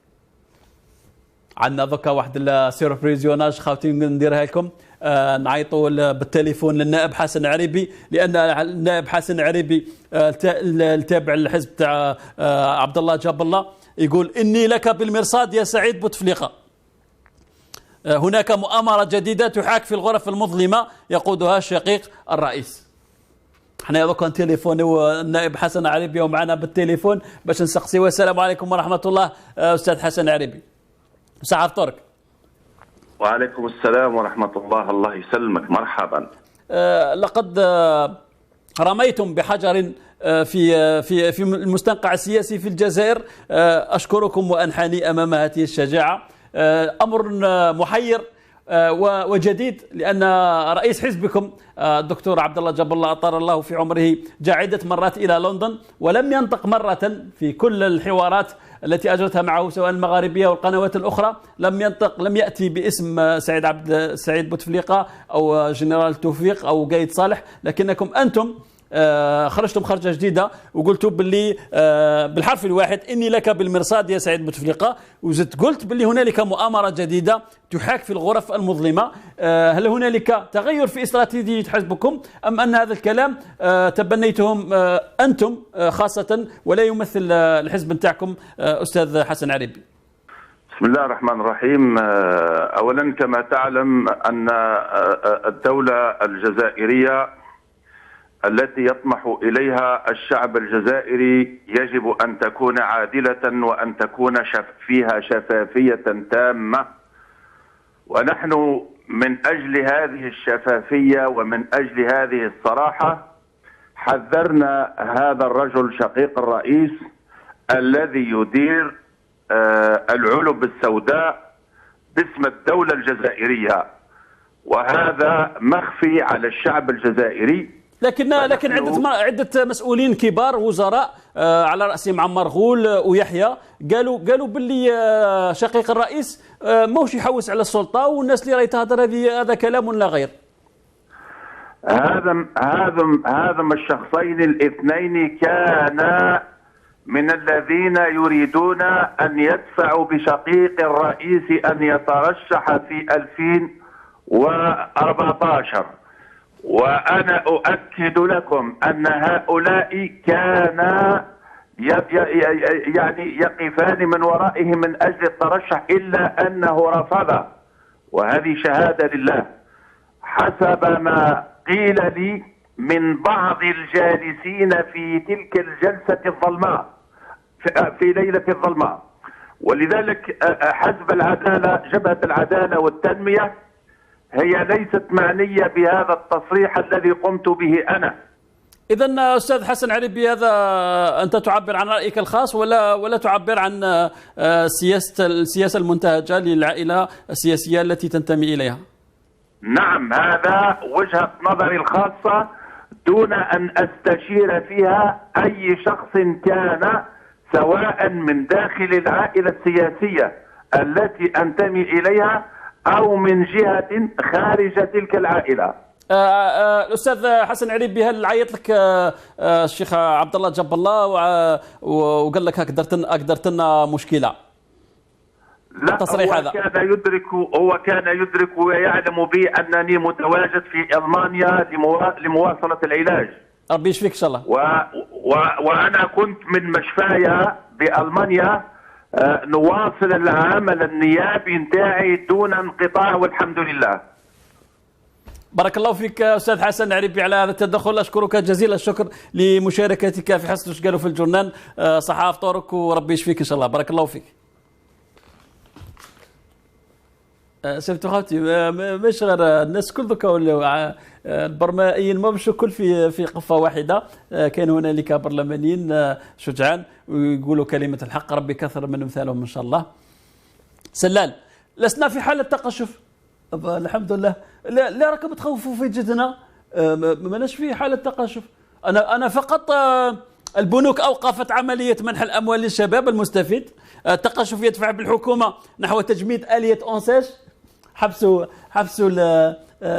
عندنا دوكا واحد السيربريزيوناج خاوتي نديرها لكم. نعيطوا بالتليفون للنائب حسن عريبي، لان النائب حسن عريبي التابع للحزب تاع عبد الله جاب الله يقول اني لك بالمرصاد يا سعيد بوتفليقه. هناك مؤامره جديده تحاك في الغرف المظلمه يقودها شقيق الرئيس. احنا دوكا نتليفونوا النائب حسن عريبي ومعنا بالتليفون باش نسقسيو. السلام عليكم ورحمه الله استاذ حسن عريبي. مساء الطرق. وعليكم السلام ورحمة الله. الله يسلمك. مرحبا. لقد رميتم بحجر في المستنقع السياسي في الجزائر. أشكركم وأنحني أمام هذه الشجاعة. أمر محير وجديد، لأن رئيس حزبكم الدكتور عبد الله جاب الله أطال الله في عمره جاء عدة مرات إلى لندن ولم ينطق مرة في كل الحوارات التي أجرتها معه سواء المغاربية والقنوات الأخرى. لم يأتي باسم سعيد بوتفليقة أو جنرال توفيق أو قايد صالح، لكنكم أنتم خرجتم خرجة جديدة وقلتوا باللي بالحرف الواحد إني لك بالمرصاد يا سعيد بوتفليقة، وزدت قلت باللي هنالك مؤامرة جديدة تحاك في الغرف المظلمة. هل هنالك تغير في استراتيجية حزبكم أم أن هذا الكلام تبنيتهم أنتم خاصة ولا يمثل الحزب نتاعكم أستاذ حسن عريبي؟ بسم الله الرحمن الرحيم. أولا كما تعلم أن الدولة الجزائرية التي يطمح إليها الشعب الجزائري يجب أن تكون عادلة وأن تكون فيها شفافية تامة. ونحن من أجل هذه الشفافية ومن أجل هذه الصراحة حذرنا هذا الرجل شقيق الرئيس الذي يدير العلب السوداء باسم الدولة الجزائرية، وهذا مخفي على الشعب الجزائري. لكن عدة مسؤولين كبار وزراء على رأسهم عمار غول ويحيى قالوا باللي شقيق الرئيس موش يحوس على السلطة، والناس اللي راهي تهدر هذا كلام لا غير. هذم الشخصين الاثنين كانا من الذين يريدون أن يدفعوا بشقيق الرئيس أن يترشح في 2014، وأنا أؤكد لكم أن هؤلاء كانا يعني يقفان من ورائه من أجل الترشح، إلا أنه رفض، وهذه شهادة لله حسب ما قيل لي من بعض الجالسين في تلك الجلسة الظلماء في ليلة الظلماء. ولذلك حزب العدالة، جبهة العدالة والتنمية، هي ليست معنية بهذا التصريح الذي قمت به أنا. إذن أستاذ حسن عريبي، هذا أنت تعبر عن رأيك الخاص ولا تعبر عن السياسة المنتهجة للعائلة السياسية التي تنتمي إليها؟ نعم، هذا وجهة نظري الخاصة دون أن أستشير فيها أي شخص كان، سواء من داخل العائلة السياسية التي أنتمي إليها أو من جهة خارج تلك العائلة. الأستاذ حسن عريبي، هل عيط لك الشيخ عبد الله جاب الله وقال لك أقدرت لنا مشكلة؟ لا، هو كان يدرك ويعلم بي أنني متواجد في ألمانيا لمواصلة العلاج. ربي يشفيك إن شاء الله. وأنا كنت من مشفايا بألمانيا نواصل العمل النيابي نتاعي دون انقطاع، والحمد لله. بارك الله فيك أستاذ حسن عريبي على هذا التدخل، أشكرك جزيل الشكر لمشاركتك في حسن وش قالوا في الجورنال. صحة فطورك وربي يشفيك إن شاء الله. بارك الله فيك. شفتوا خاوتي، مش غير الناس كل ذوك ولاو البرلمانيين ما مشوا كل في قفه واحده. كان هنالك برلمانيين شجعان ويقولوا كلمه الحق، ربي كثر من امثالهم ان شاء الله. سلال، لسنا في حاله تقشف الحمد لله. لا راكم تخوفوا في جدنا، ماناش في حاله تقشف. انا فقط البنوك اوقفت عمليه منح الاموال للشباب المستفيد. التقشف يدفع بالحكومه نحو تجميد اليه اونساج، حبسوا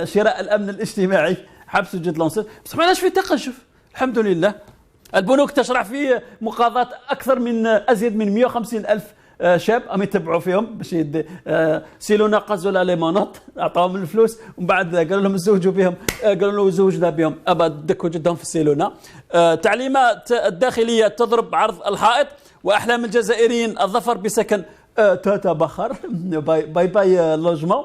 شراء الامن الاجتماعي، حبسوا جد لونساج، بس ماناش في تقشف الحمد لله. البنوك تشرع في مقاضاة اكثر من ازيد من 150 الف شاب أم يتبعوا فيهم باش سيلونا قزوا لي مانوط، اعطاهم الفلوس ومن بعد قالوا لهم زوجوا بهم، قالوا له زوجنا بهم، ابا دكوا جدهم في السيلونا. تعليمات الداخليه تضرب عرض الحائط، واحلام الجزائريين الظفر بسكن تتبخر. باي باي لوجمون.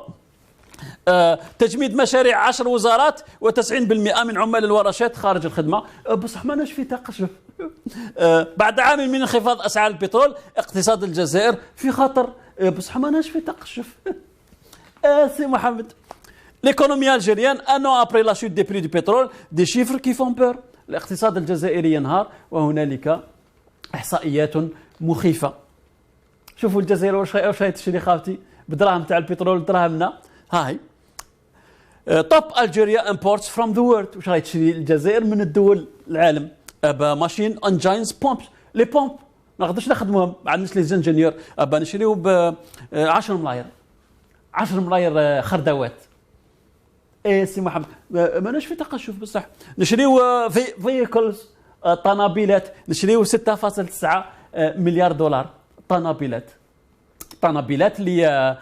تجميد مشاريع 10 وزارات و90% من عمال الورشات خارج الخدمه. بصح ماناش في تقشف. بعد عام من انخفاض اسعار البترول اقتصاد الجزائر في خطر. بصح ماناش في تقشف. سي محمد، l'économie algérienne un an après la chute des prix du pétrole, des chiffres qui font peur. الاقتصاد الجزائري ينهار وهنالك احصائيات مخيفه. شوفوا الجزائر واش هي تشري خاوتي بدراهم تاع البترول، دراهمنا هاي. توب الجيريا امبورتس فروم ذا وورلد، واش راهي تشري الجزائر من الدول العالم. ماشين انجينز بومبس، لي بومب ما نقدرش نخدموهم، ما عندناش لي زانجينيور. نشريو ب 10 ملاير 10 ملاير خردوات. سي محمد، ماناش في تقشف بصح. نشريو فيكولز، طنابلات، نشريو 6.9 مليار دولار طنابلات اللي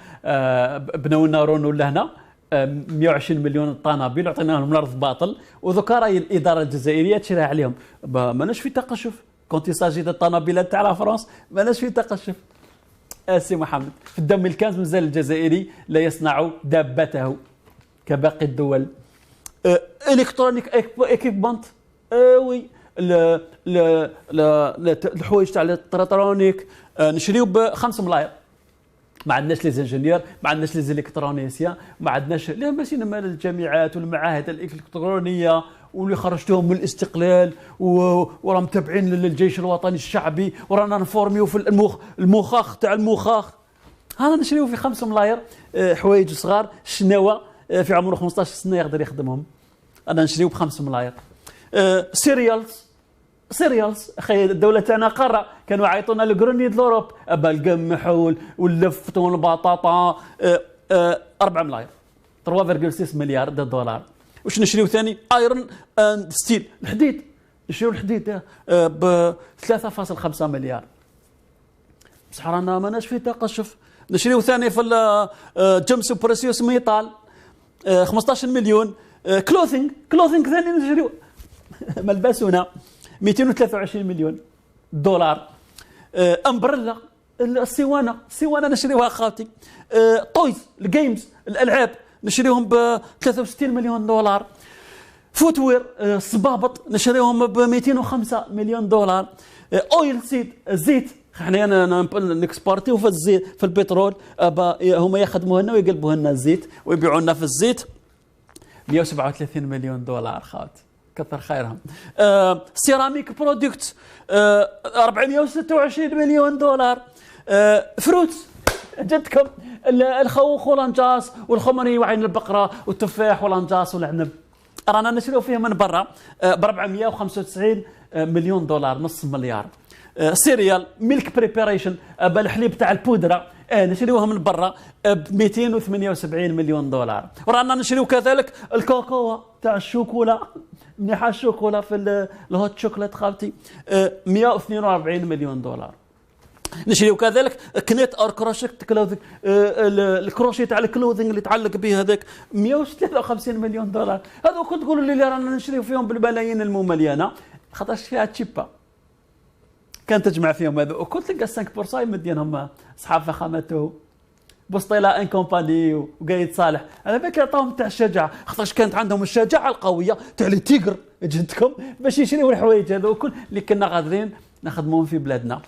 بناو لنا رونو لهنا 120 مليون طنابل وعطيناهم الارض باطل، وذكا راهي الاداره الجزائريه تشريها عليهم. ماناش في تقشف. كونتي ساجي د الطنابلات تاع لا فرنسا ماناش في تقشف. سي محمد، في الدم الكنز مازال الجزائري لا يصنع دابته كباقي الدول. الكترونيك ايكيبمنت، وي الحوايج تاع الالكترونيك نشريو ب5 ملاير. ما عندناش لي زانجينيور، ما عندناش لي زيليكترونيسيان، ما عندناش لا ماشي مال الجامعات والمعاهد الالكترونيه واللي خرجتوهم من الاستقلال وراهم تابعين للجيش الوطني الشعبي ورانا نفورميو في المخاخ تاع المخاخ. هذا نشريو في 5 ملاير حوايج صغار شناوه في عمره 15 سنه يقدر يخدمهم. انا نشريو ب5 ملاير. سيريالز اخي الدوله تاعنا قاره كانوا يعيطونا الجرونيد لوروب ابا القمح واللفت والبطاطا 4 ملاير 3.6 مليار دولار. واش نشريو ثاني؟ ايرون اند ستيل الحديد، نشريو الحديد ب 3.5 مليار. بصح رانا ماناش في تقشف. نشريو ثاني في جمس بريسيوس ميتال 15 مليون. كلوثينغ ثاني نشريو ملبسنا 223 مليون دولار. امبريلا السوانه نشريوها خاوتي. تويز الجيمز الالعاب نشريهم ب 63 مليون دولار. فوتوير الصبابط نشريهم ب 205 مليون دولار. اويل سيد الزيت حنا نكسبورتيو في الزيت في البترول هما يخدموا لنا ويقلبوا لنا الزيت ويبيعوا لنا في الزيت 137 مليون دولار خاوتي كثر خيرهم. سيراميك برودكت 426 مليون دولار. فروتس جدكم الخوخ والانجاص والخمري وعين البقره والتفاح والانجاص والعنب رانا نشريو فيه من برا ب 495 مليون دولار، نص مليار. سيريال ميلك بريباريشن بالحليب تاع البودره نشريوها من برا ب 278 مليون دولار. ورانا نشريو كذلك الكوكوا تاع الشوكولا منيحه الشوكولا في الهوت شوكولات خالتي 142 مليون دولار. نشريو كذلك كنيت اور كروشيت كلوذينغ الكروشي تاع الكلوذينغ اللي تعلق به هذاك 153 مليون دولار. هذو كنت تقولوا لي رانا نشريو فيهم بالملايين المملينه خاطرش فيها تشيبا كانت تجمع فيهم هذو وكنت تلقى 5% مدينهم اصحاب فخامته بوسطيلا ان كومباني وقايد صالح. على بالك عطاهم تاع الشجاعه خاطرش كانت عندهم الشجاعه القويه تاع لي تيغر جدكم باش يشريوا الحوايج هذو كل اللي كنا قادرين نخدموهم في بلادنا.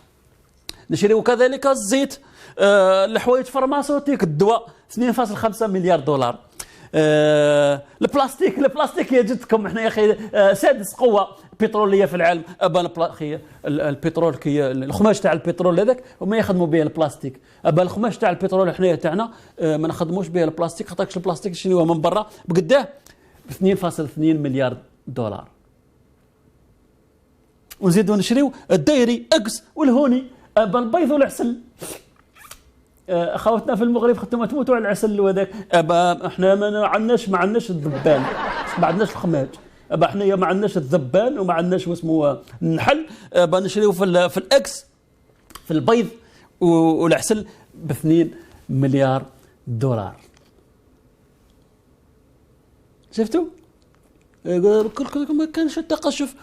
نشريو كذلك الزيت الحوايج فارماسيوتيك الدواء 2.5 مليار دولار. البلاستيك يا جدكم احنا يا اخي سادس قوه بتروليه في العالم. البترول كي الخماش تاع البترول هذاك هما يخدموا به البلاستيك. الخماش تاع البترول حنايا تاعنا ما نخدموش به البلاستيك خاطرش البلاستيك شنو من برا بقداه ب 2.2 مليار دولار. ونزيدوا نشريو الدايري اكس والهوني البيض والعسل. اخواتنا في المغرب ختموا تموتوا على العسل وهذاك. احنا ما عندناش الذبان ما عندناش الخماج. احنا ما عندناش الذبان وما عندناش واسمه النحل. نشريو في الاكس في البيض والعسل ب 2 مليار دولار. شفتوا كل ما كانش التقشف.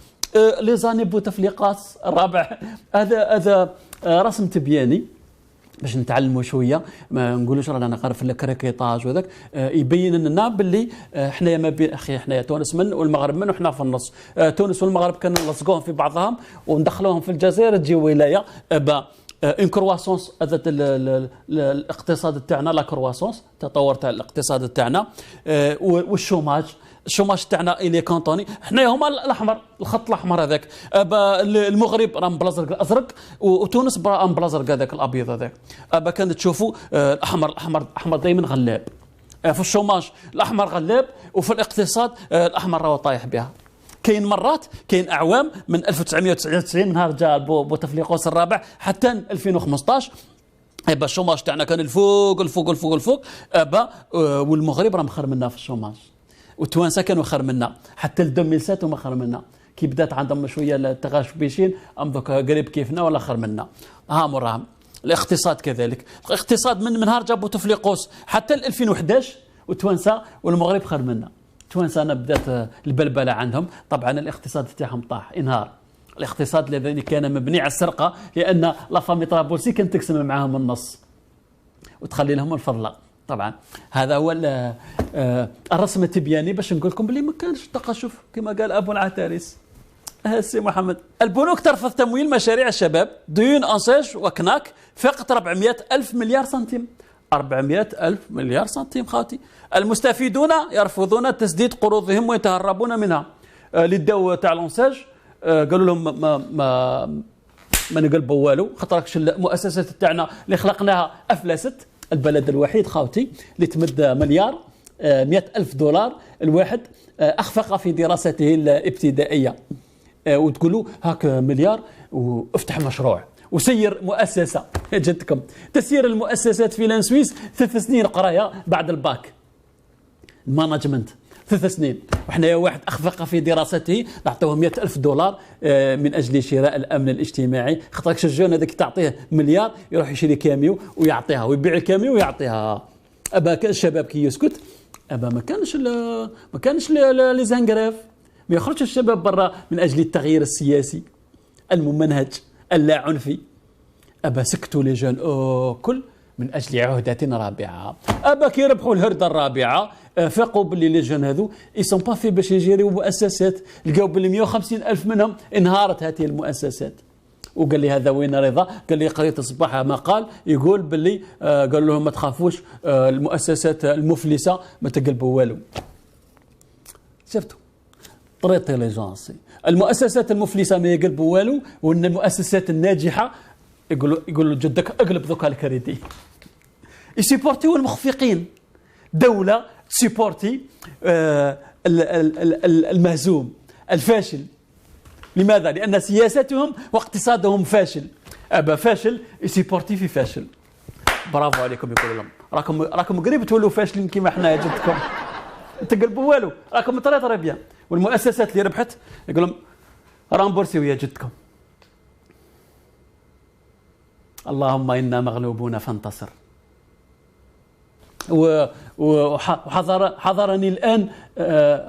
لي زاني بوتفليقات الرابع هذا رسم تبياني باش نتعلموا شويه ما نقولوش رانا نقرا في الكريكيطاج وذاك يبين لنا باللي حنايا ما بين اخي حنايا تونس من والمغرب من وحنا في النص. تونس والمغرب كانوا نلصقوهم في بعضهم وندخلوهم في الجزائر تجي ولايه ان كرواسونس. هذا الاقتصاد تاعنا لا كرواسونس تطور تاع الاقتصاد تاعنا الشوماج تاعنا الي كونطوني. حنايا هما الاحمر الخط الاحمر هذاك. المغرب راه مبلازرق الازرق وتونس مبلازرق هذاك الابيض هذاك. كان تشوفوا الاحمر دائما غلاب في الشوماج الاحمر غلاب وفي الاقتصاد الاحمر راهو طايح بها. كاين مرات كاين اعوام من 1999 نهار جاء بوتفليقوس الرابع حتى 2015 الشوماج تاعنا كان الفوق والمغرب راه مخر منا في الشوماج والتوانسه كانوا خير منا حتى 2007 هما خير منا. كي بدات عندهم شويه التغاشبيشين ام دوك قريب كيفنا ولا خير منا. مراهم الاقتصاد كذلك. الاقتصاد من نهار جابوا تفليقوس حتى 2011 وتوانسه والمغرب خير منا. توانسه انا بدات البلبله عندهم طبعا الاقتصاد تاعهم طاح انهار. الاقتصاد الذي كان مبني على السرقه لان لا فامي طرابلسي كانت تقسم معاهم النص وتخلي لهم الفضله. طبعا هذا هو الرسم التبياني باش نقول لكم بلي ما كانش تقشف كما قال ابو العتاريس سي محمد. البنوك ترفض تمويل مشاريع الشباب، ديون أنساج وكناك فقط 400 ألف مليار سنتيم. 400 ألف مليار سنتيم خاوتي. المستفيدون يرفضون تسديد قروضهم ويتهربون منها. للدو تاع الأنساج قالوا لهم ما نقلبوا والو، خاطركش المؤسسات تاعنا اللي خلقناها أفلست. البلد الوحيد خاوتي اللي تمد مليار 100 ألف دولار الواحد أخفق في دراسته الابتدائية، وتقولوا هاك مليار وافتح مشروع وسير مؤسسة. جدكم تسيير المؤسسات في لانسويس 3 سنين قرايه بعد الباك المانجمنت 3 سنين، وحنا واحد أخفق في دراسته نعطوه 100 ألف دولار من أجل شراء الأمن الاجتماعي. خاطرك الجون هذاك تعطيه مليار يروح يشري كاميو ويعطيها ويبيع الكاميو ويعطيها. أبا كان الشباب كي يسكت، أبا ما كانش لي زانغراف، ما يخرجش الشباب برا من أجل التغيير السياسي الممنهج اللا عنفي. أبا سكتوا لي جون كل من أجل عهدة رابعة. أبا كي يربحوا الهردة الرابعة فاقوا باللي لي جون هذو يسون با في باش يجيريو مؤسسات، لقاو باللي 150 ألف منهم انهارت هذه المؤسسات. وقال لي هذا وين رضا؟ قال لي قريت الصباح مقال يقول باللي قال لهم ما تخافوش المؤسسات المفلسة ما تقلبوا والو. شفتوا طريقة ليجانسي المؤسسات المفلسة ما يقلبوا والو، وان المؤسسات الناجحة يقولوا جدك اقلب ذوك الكريدي. يسيبورتيو المخفقين. دولة تسيبورتي المهزوم الفاشل. لماذا؟ لأن سياستهم واقتصادهم فاشل. أبا فاشل يسيبورتي في فاشل. برافو عليكم يقول لهم راكم قريب تولوا فاشلين كيما حنا جدكم. تقلبوا والو، راكم طري بيان. والمؤسسات اللي ربحت يقول لهم رامبورسيو يا جدكم. اللهم إنا مغلوبون فانتصر. وحضرني الآن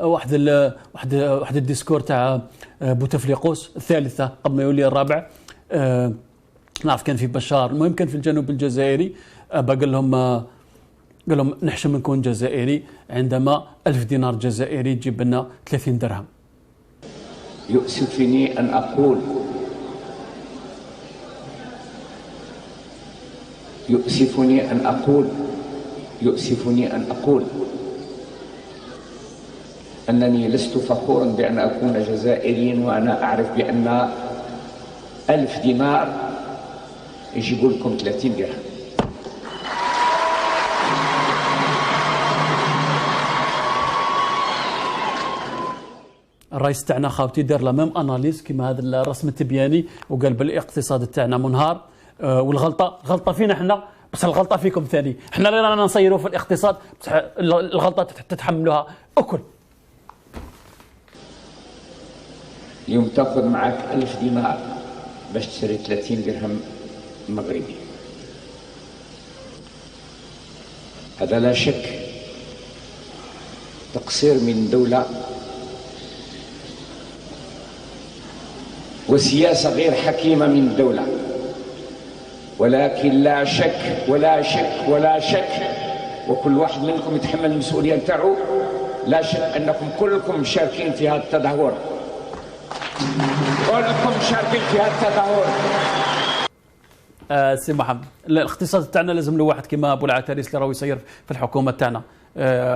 واحد الديسكور تاع بوتفليقوس الثالثة قبل ما يولي الرابع. نعرف كان في بشار، المهم كان في الجنوب الجزائري. قال لهم نحشم نكون جزائري عندما 1000 دينار جزائري تجيب لنا 30 درهم. يؤسفني أن أقول يؤسفني أن أقول أنني لست فخورا بأن أكون جزائريا، وأنا أعرف بأن 1000 دينار يجيبوا لكم 30 درهم. الرئيس تاعنا خاوتي دار لا ميم اناليز كيما هذا الرسم التبياني، وقال بالاقتصاد تاعنا منهار. والغلطه فينا احنا، بس الغلطه فيكم ثاني. احنا اللي رانا نصيروا في الاقتصاد، بس الغلطه تتحملوها اكل. اليوم تاخذ معك 1000 دينار باش تشري 30 درهم مغربي. هذا لا شك تقصير من دولة وسياسة غير حكيمة من الدولة، ولكن لا شك ولا شك ولا شك، وكل واحد منكم يتحمل المسؤولية نتاعو. لا شك أنكم كلكم مشاركين في هذا التدهور، كلكم مشاركين في هذا التدهور. سي محمد، الاقتصاد تاعنا لازم له واحد كيما ابو العتاريس اللي راهو يسير في الحكومه تاعنا.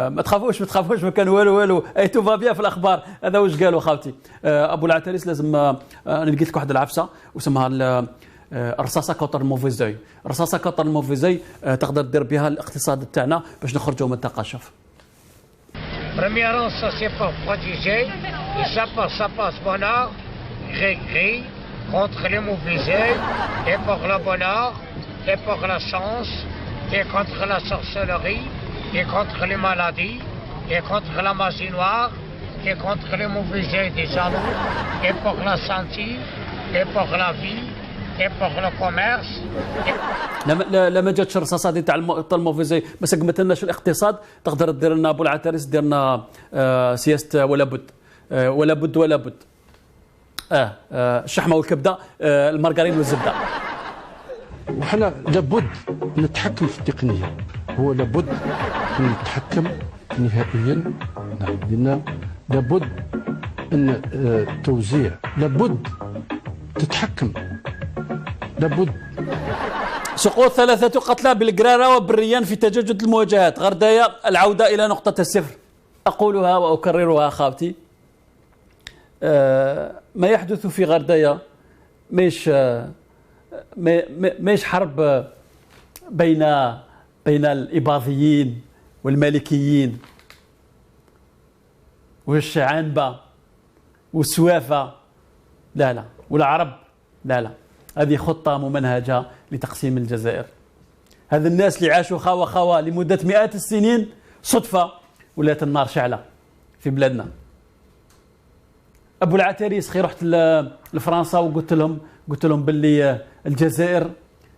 ما تخافوش ما كان والو اي تو فابيا في الاخبار. هذا واش قالوا خاوتي ابو العتاريس. لازم انا لقيت لك واحد العفسه واسمها الرصاصه كونتر الموفيزاي. الرصاصه كونتر الموفيزاي تقدر دير بها الاقتصاد تاعنا باش نخرجوا من التقاشف. Premièrement, ça c'est pas protégé, et ça passe bonheur, gris, contre les mauvais yeux, et pour le bonheur, et pour la chance, et contre la sorcellerie, et contre les maladies, et contre la magie noire, et contre les mauvais yeux des jaloux, et pour la santé, et pour la vie, et pour le commerce. لما جاتش الرصاصه دي تاع الموفيزي ما سقمتلناش الاقتصاد، تقدر دير لنا ابو العتاريس، دير لنا سياسه ولا بد الشحمه والكبده، المارغرين والزبده. وحنا لابد نتحكم في التقنيه، هو لابد نتحكم نهائيا. نعم، لان لابد ان توزيع لابد تتحكم، لابد. سقوط 3 قتلى بالقرارة وبالريان في تجدد المواجهات. غردايا العودة إلى نقطة الصفر. أقولها وأكررها خاوتي، ما يحدث في غردايا مش حرب بين الإباضيين والمالكيين والشعانبة والسوافة، لا والعرب، لا هذه خطة ممنهجة لتقسيم الجزائر. هذا الناس اللي عاشوا خوا لمدة مئات السنين صدفة ولات النار شعلة في بلادنا. أبو العتاريس خي رحت لفرنسا وقلت لهم باللي الجزائر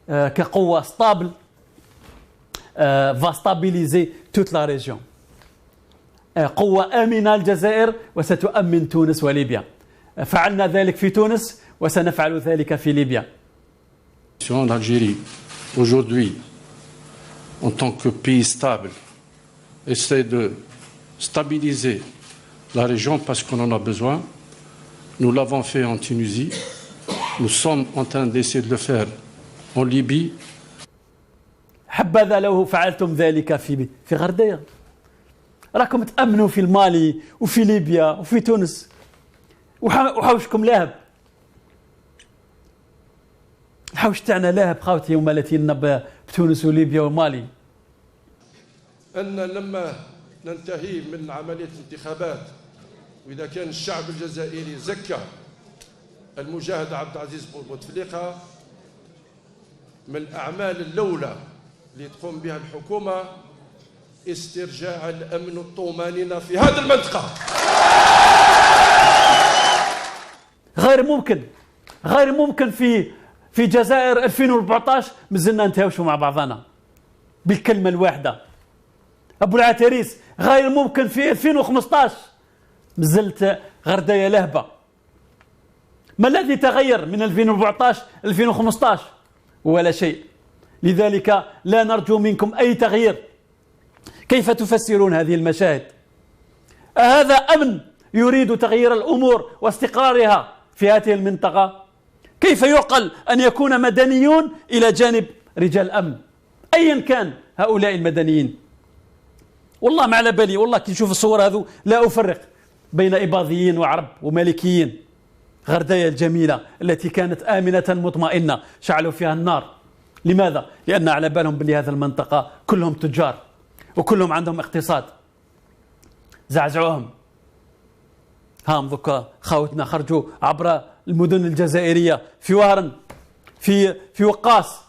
كقوة ستابل va stabiliser toute la région. قوة آمنة الجزائر وستؤمن تونس وليبيا. فعلنا ذلك في تونس وسنفعل ذلك في ليبيا. L'Algérie aujourd'hui en tant que pays stable essaie de stabiliser la région parce qu'on en a besoin. Nous l'avons fait en Tunisie. Nous sommes en train d'essayer de le faire en Libye. حبذا لو فعلتم ذلك في غردايا. راكم تأمنوا في المالي وفي ليبيا وفي تونس وحوشكم لاهب. الحوش تاعنا لاهب خاوتي يوم التي بتونس وليبيا ومالي. أن لما ننتهي من عملية الانتخابات وإذا كان الشعب الجزائري زكى المجاهد عبد العزيز بوتفليقة، من الأعمال الأولى اللي تقوم بها الحكومة استرجاع الأمن والطمأنينة في هذه المنطقة. غير ممكن في جزائر 2014 مازلنا نتهاوشوا مع بعضنا بالكلمة الواحدة. أبو العتاريس غير ممكن في 2015 مازلت غردايا لهبة. ما الذي تغير من 2014 2015؟ ولا شيء. لذلك لا نرجو منكم أي تغيير. كيف تفسرون هذه المشاهد؟ هذا أمن يريد تغيير الأمور واستقرارها في هذه المنطقة؟ كيف يعقل أن يكون مدنيون إلى جانب رجال أمن أيا كان هؤلاء المدنيين؟ والله ما على بالي، والله كي نشوف الصور هذو لا أفرق بين إباضيين وعرب ومالكيين. غردايا الجميلة التي كانت آمنة مطمئنة شعلوا فيها النار. لماذا؟ لأن على بالهم بلي هذه المنطقة كلهم تجار وكلهم عندهم اقتصاد. زعزعوهم. هام ذوك خاوتنا خرجوا عبر المدن الجزائرية في وهران، في وقاص،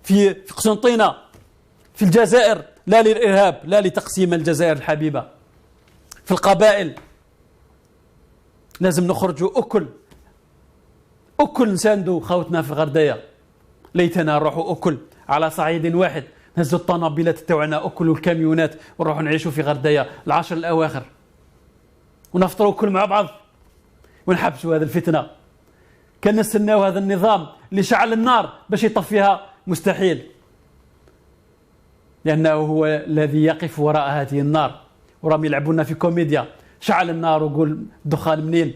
في قسنطينة، في الجزائر، لا للإرهاب، لا لتقسيم الجزائر الحبيبة. في القبائل لازم نخرجوا أكل نساندوا خاوتنا في غردايا. ليتنا نروحوا أكل على صعيد واحد، نهزوا الطنابلات تاعنا أكل والكاميونات ونروحوا نعيشوا في غردايا العشر الأواخر ونفطروا كل مع بعض ونحبسوا هذه الفتنة. كان نستناو هذا النظام اللي شعل النار باش يطفيها، مستحيل، لأنه هو الذي يقف وراء هذه النار. وراهم يلعبونا في كوميديا، شعل النار وقول الدخان منين.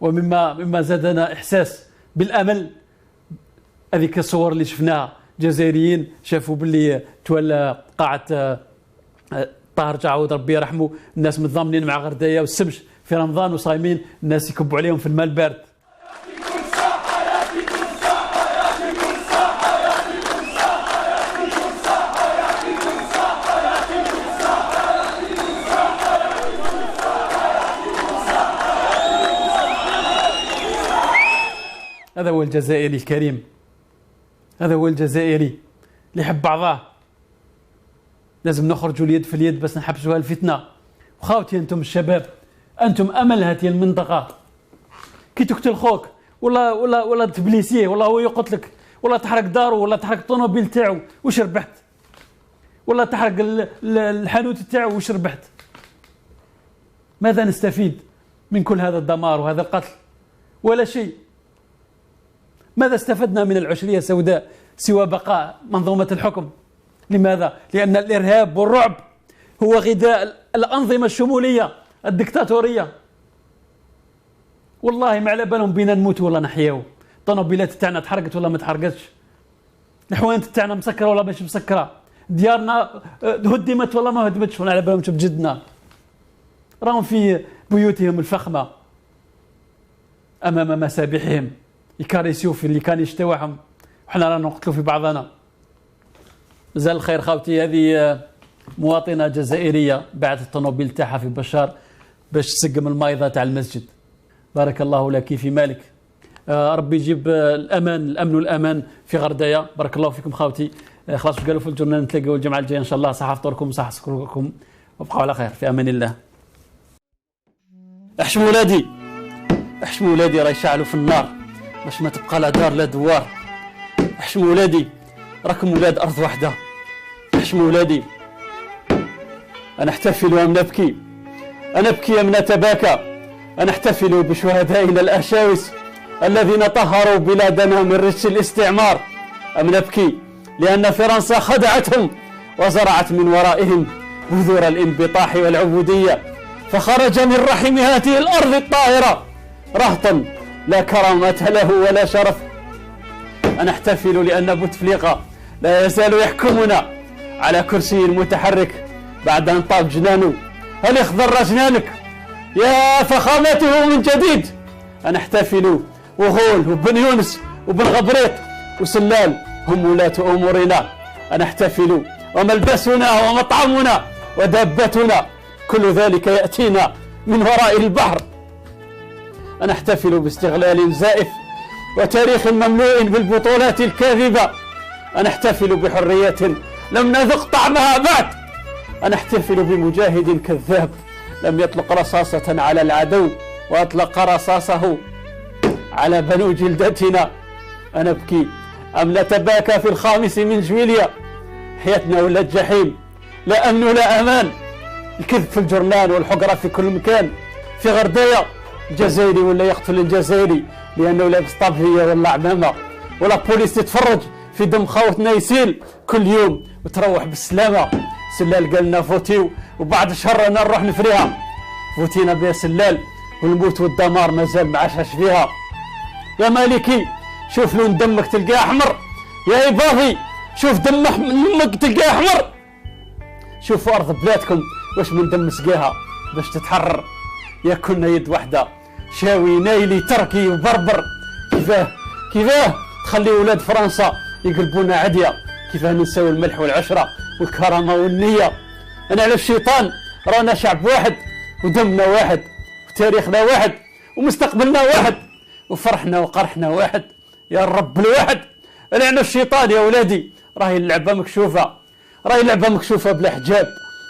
ومما زادنا إحساس بالأمل هذيك الصور اللي شفناها، جزائريين شافوا باللي تولى قاعة طاهر جعود ربي يرحمه، الناس متضامنين مع غردايا والسمش في رمضان وصايمين، الناس يكبوا عليهم في الماء البارد. هذا هو الجزائري الكريم، هذا هو الجزائري اللي يحب بعضاه. لازم نخرجوا اليد في اليد بس نحبسوا الفتنة. وخاوتي أنتم الشباب، أنتم أمل هذه المنطقة. كي تقتل خوك ولا تبليسيه، ولا هو يقتلك، ولا تحرق داره، ولا تحرق الطوموبيل تاعو، وش ربحت؟ ولا تحرق الحانوت تاعو، وش ربحت؟ ماذا نستفيد من كل هذا الدمار وهذا القتل؟ ولا شيء. ماذا استفدنا من العشرية السوداء سوى بقاء منظومة الحكم؟ لماذا؟ لأن الإرهاب والرعب هو غذاء الأنظمة الشمولية الدكتاتورية. والله ما على بالهم بينا نموت ولا نحياو. الطوموبيلات تاعنا تحرقت ولا ما تحرقتش، الحوانت تاعنا مسكره ولا مش مسكره، ديارنا هدمت ولا ما هدمتش، ولا على بالهم بجدنا. راهم في بيوتهم الفخمه امام مسابحهم يكاريسيو في اللي كان يشتوعهم، وحنا رانا نقتلوا في بعضنا. مازال الخير خاوتي. هذه مواطنه جزائريه بعت الطوموبيل تاعها في بشار باش تسقم المايضه تاع المسجد. بارك الله لك في مالك. ربي يجيب الامن والامان في غردايه. بارك الله فيكم خاوتي. خلاص واش قالوا في الجورنال، نتلاقاو الجمعه الجايه ان شاء الله. صحه فطوركم وصحه سكركم، وابقوا على خير في امان الله. احشموا ولادي، احشموا ولادي، راه يشعلوا في النار باش ما تبقى لا دار لا دوار. احشموا ولادي، راكم ولاد ارض واحده. احشموا ولادي. انا احتفل وام نبكي، انا ابكي ام نتباكى. انا احتفل بشهدائنا الاشاوس الذين طهروا بلادنا من رجس الاستعمار. ام نبكي لان فرنسا خدعتهم وزرعت من ورائهم بذور الانبطاح والعبوديه، فخرج من رحم هذه الارض الطاهره رهطا لا كرامه له ولا شرف. انا احتفل لان بوتفليقه لا يزال يحكمنا على كرسي متحرك بعد ان طاب جنانه. هل اخضر جنانك يا فخامته من جديد؟ انا احتفل وغول وبن يونس وبن غبريط وسلال هم ولاة امورنا. انا احتفل وملبسنا ومطعمنا ودابتنا كل ذلك ياتينا من وراء البحر. انا احتفل باستغلال زائف وتاريخ مملوء بالبطولات الكاذبه. انا احتفل بحريه لم نذق طعمها بعد. انا احتفل بمجاهد كذاب لم يطلق رصاصه على العدو واطلق رصاصه على بنو جلدتنا. انا ابكي ام نتباكى في 5 من جويليا. حياتنا ولا الجحيم، لا امن ولا امان. الكذب في الجرنان والحقره في كل مكان. في غردايه الجزائري ولا يقتل الجزائري لانه لابس طابيه ولا عمامه، ولا بوليس تتفرج في دم خوتنا يسيل كل يوم وتروح بالسلامه. سلال قال لنا فوتيو وبعد شهر انا نروح نفريها. فوتينا بها سلال والموت والدمار مازال ما عاشش فيها. يا مالكي شوف لون دمك تلقاه احمر، يا عباضي شوف دم امك تلقاه احمر. شوفوا ارض بلادكم واش من دم سقاها باش تتحرر. يا كنا يد وحده شاوي نايلي تركي وبربر. كيفاه تخلي ولاد فرنسا يقلبونا عديه؟ كيفاه ننساو الملح والعشره والكرامه والنيه؟ انا على الشيطان رانا شعب واحد ودمنا واحد وتاريخنا واحد ومستقبلنا واحد وفرحنا وقرحنا واحد. يا الرب الواحد. انا على الشيطان يا ولادي راهي اللعبه مكشوفه، راهي اللعبه مكشوفه بلا حجاب.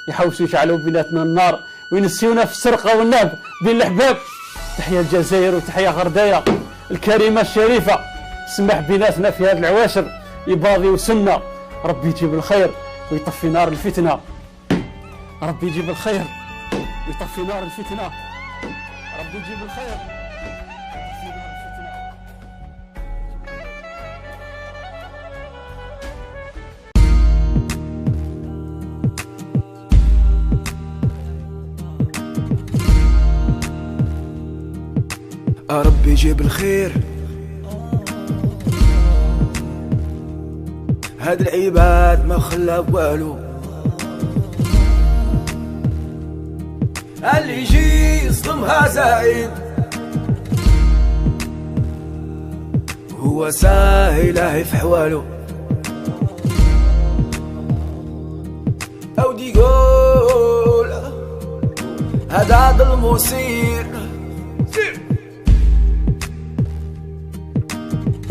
يحوسوا يشعلوا بيناتنا النار وينسيونا في السرقه والنهب بين الحباب. تحيا الجزائر وتحيا غردايه الكريمه الشريفه. سمح بيناتنا في هذه العواشر يباضي وسنه. ربي يجيب الخير ويطفي نار الفتنه. ربي يجيب الخير ويطفي نار الفتنه. ربي يجيب الخير. ربي يجيب الخير. هاد العباد ما خلى والو، اللي يجي يصدمها زايد هو ساهله في حوالو. اودي يقول هذا المصير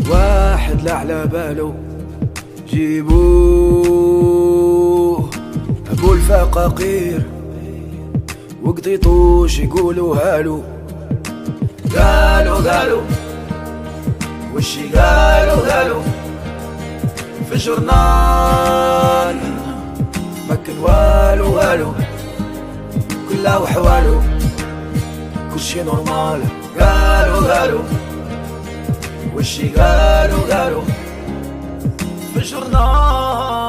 واحد لا على بالو. جيبوه ابو الفقاقير وقطيطوش يقولوا هالو. قالوا وشي قالوا في الجرنان ما كان والو كلها وحوالو كلشي نورمال. قالوا وشي قالوا في الجرنان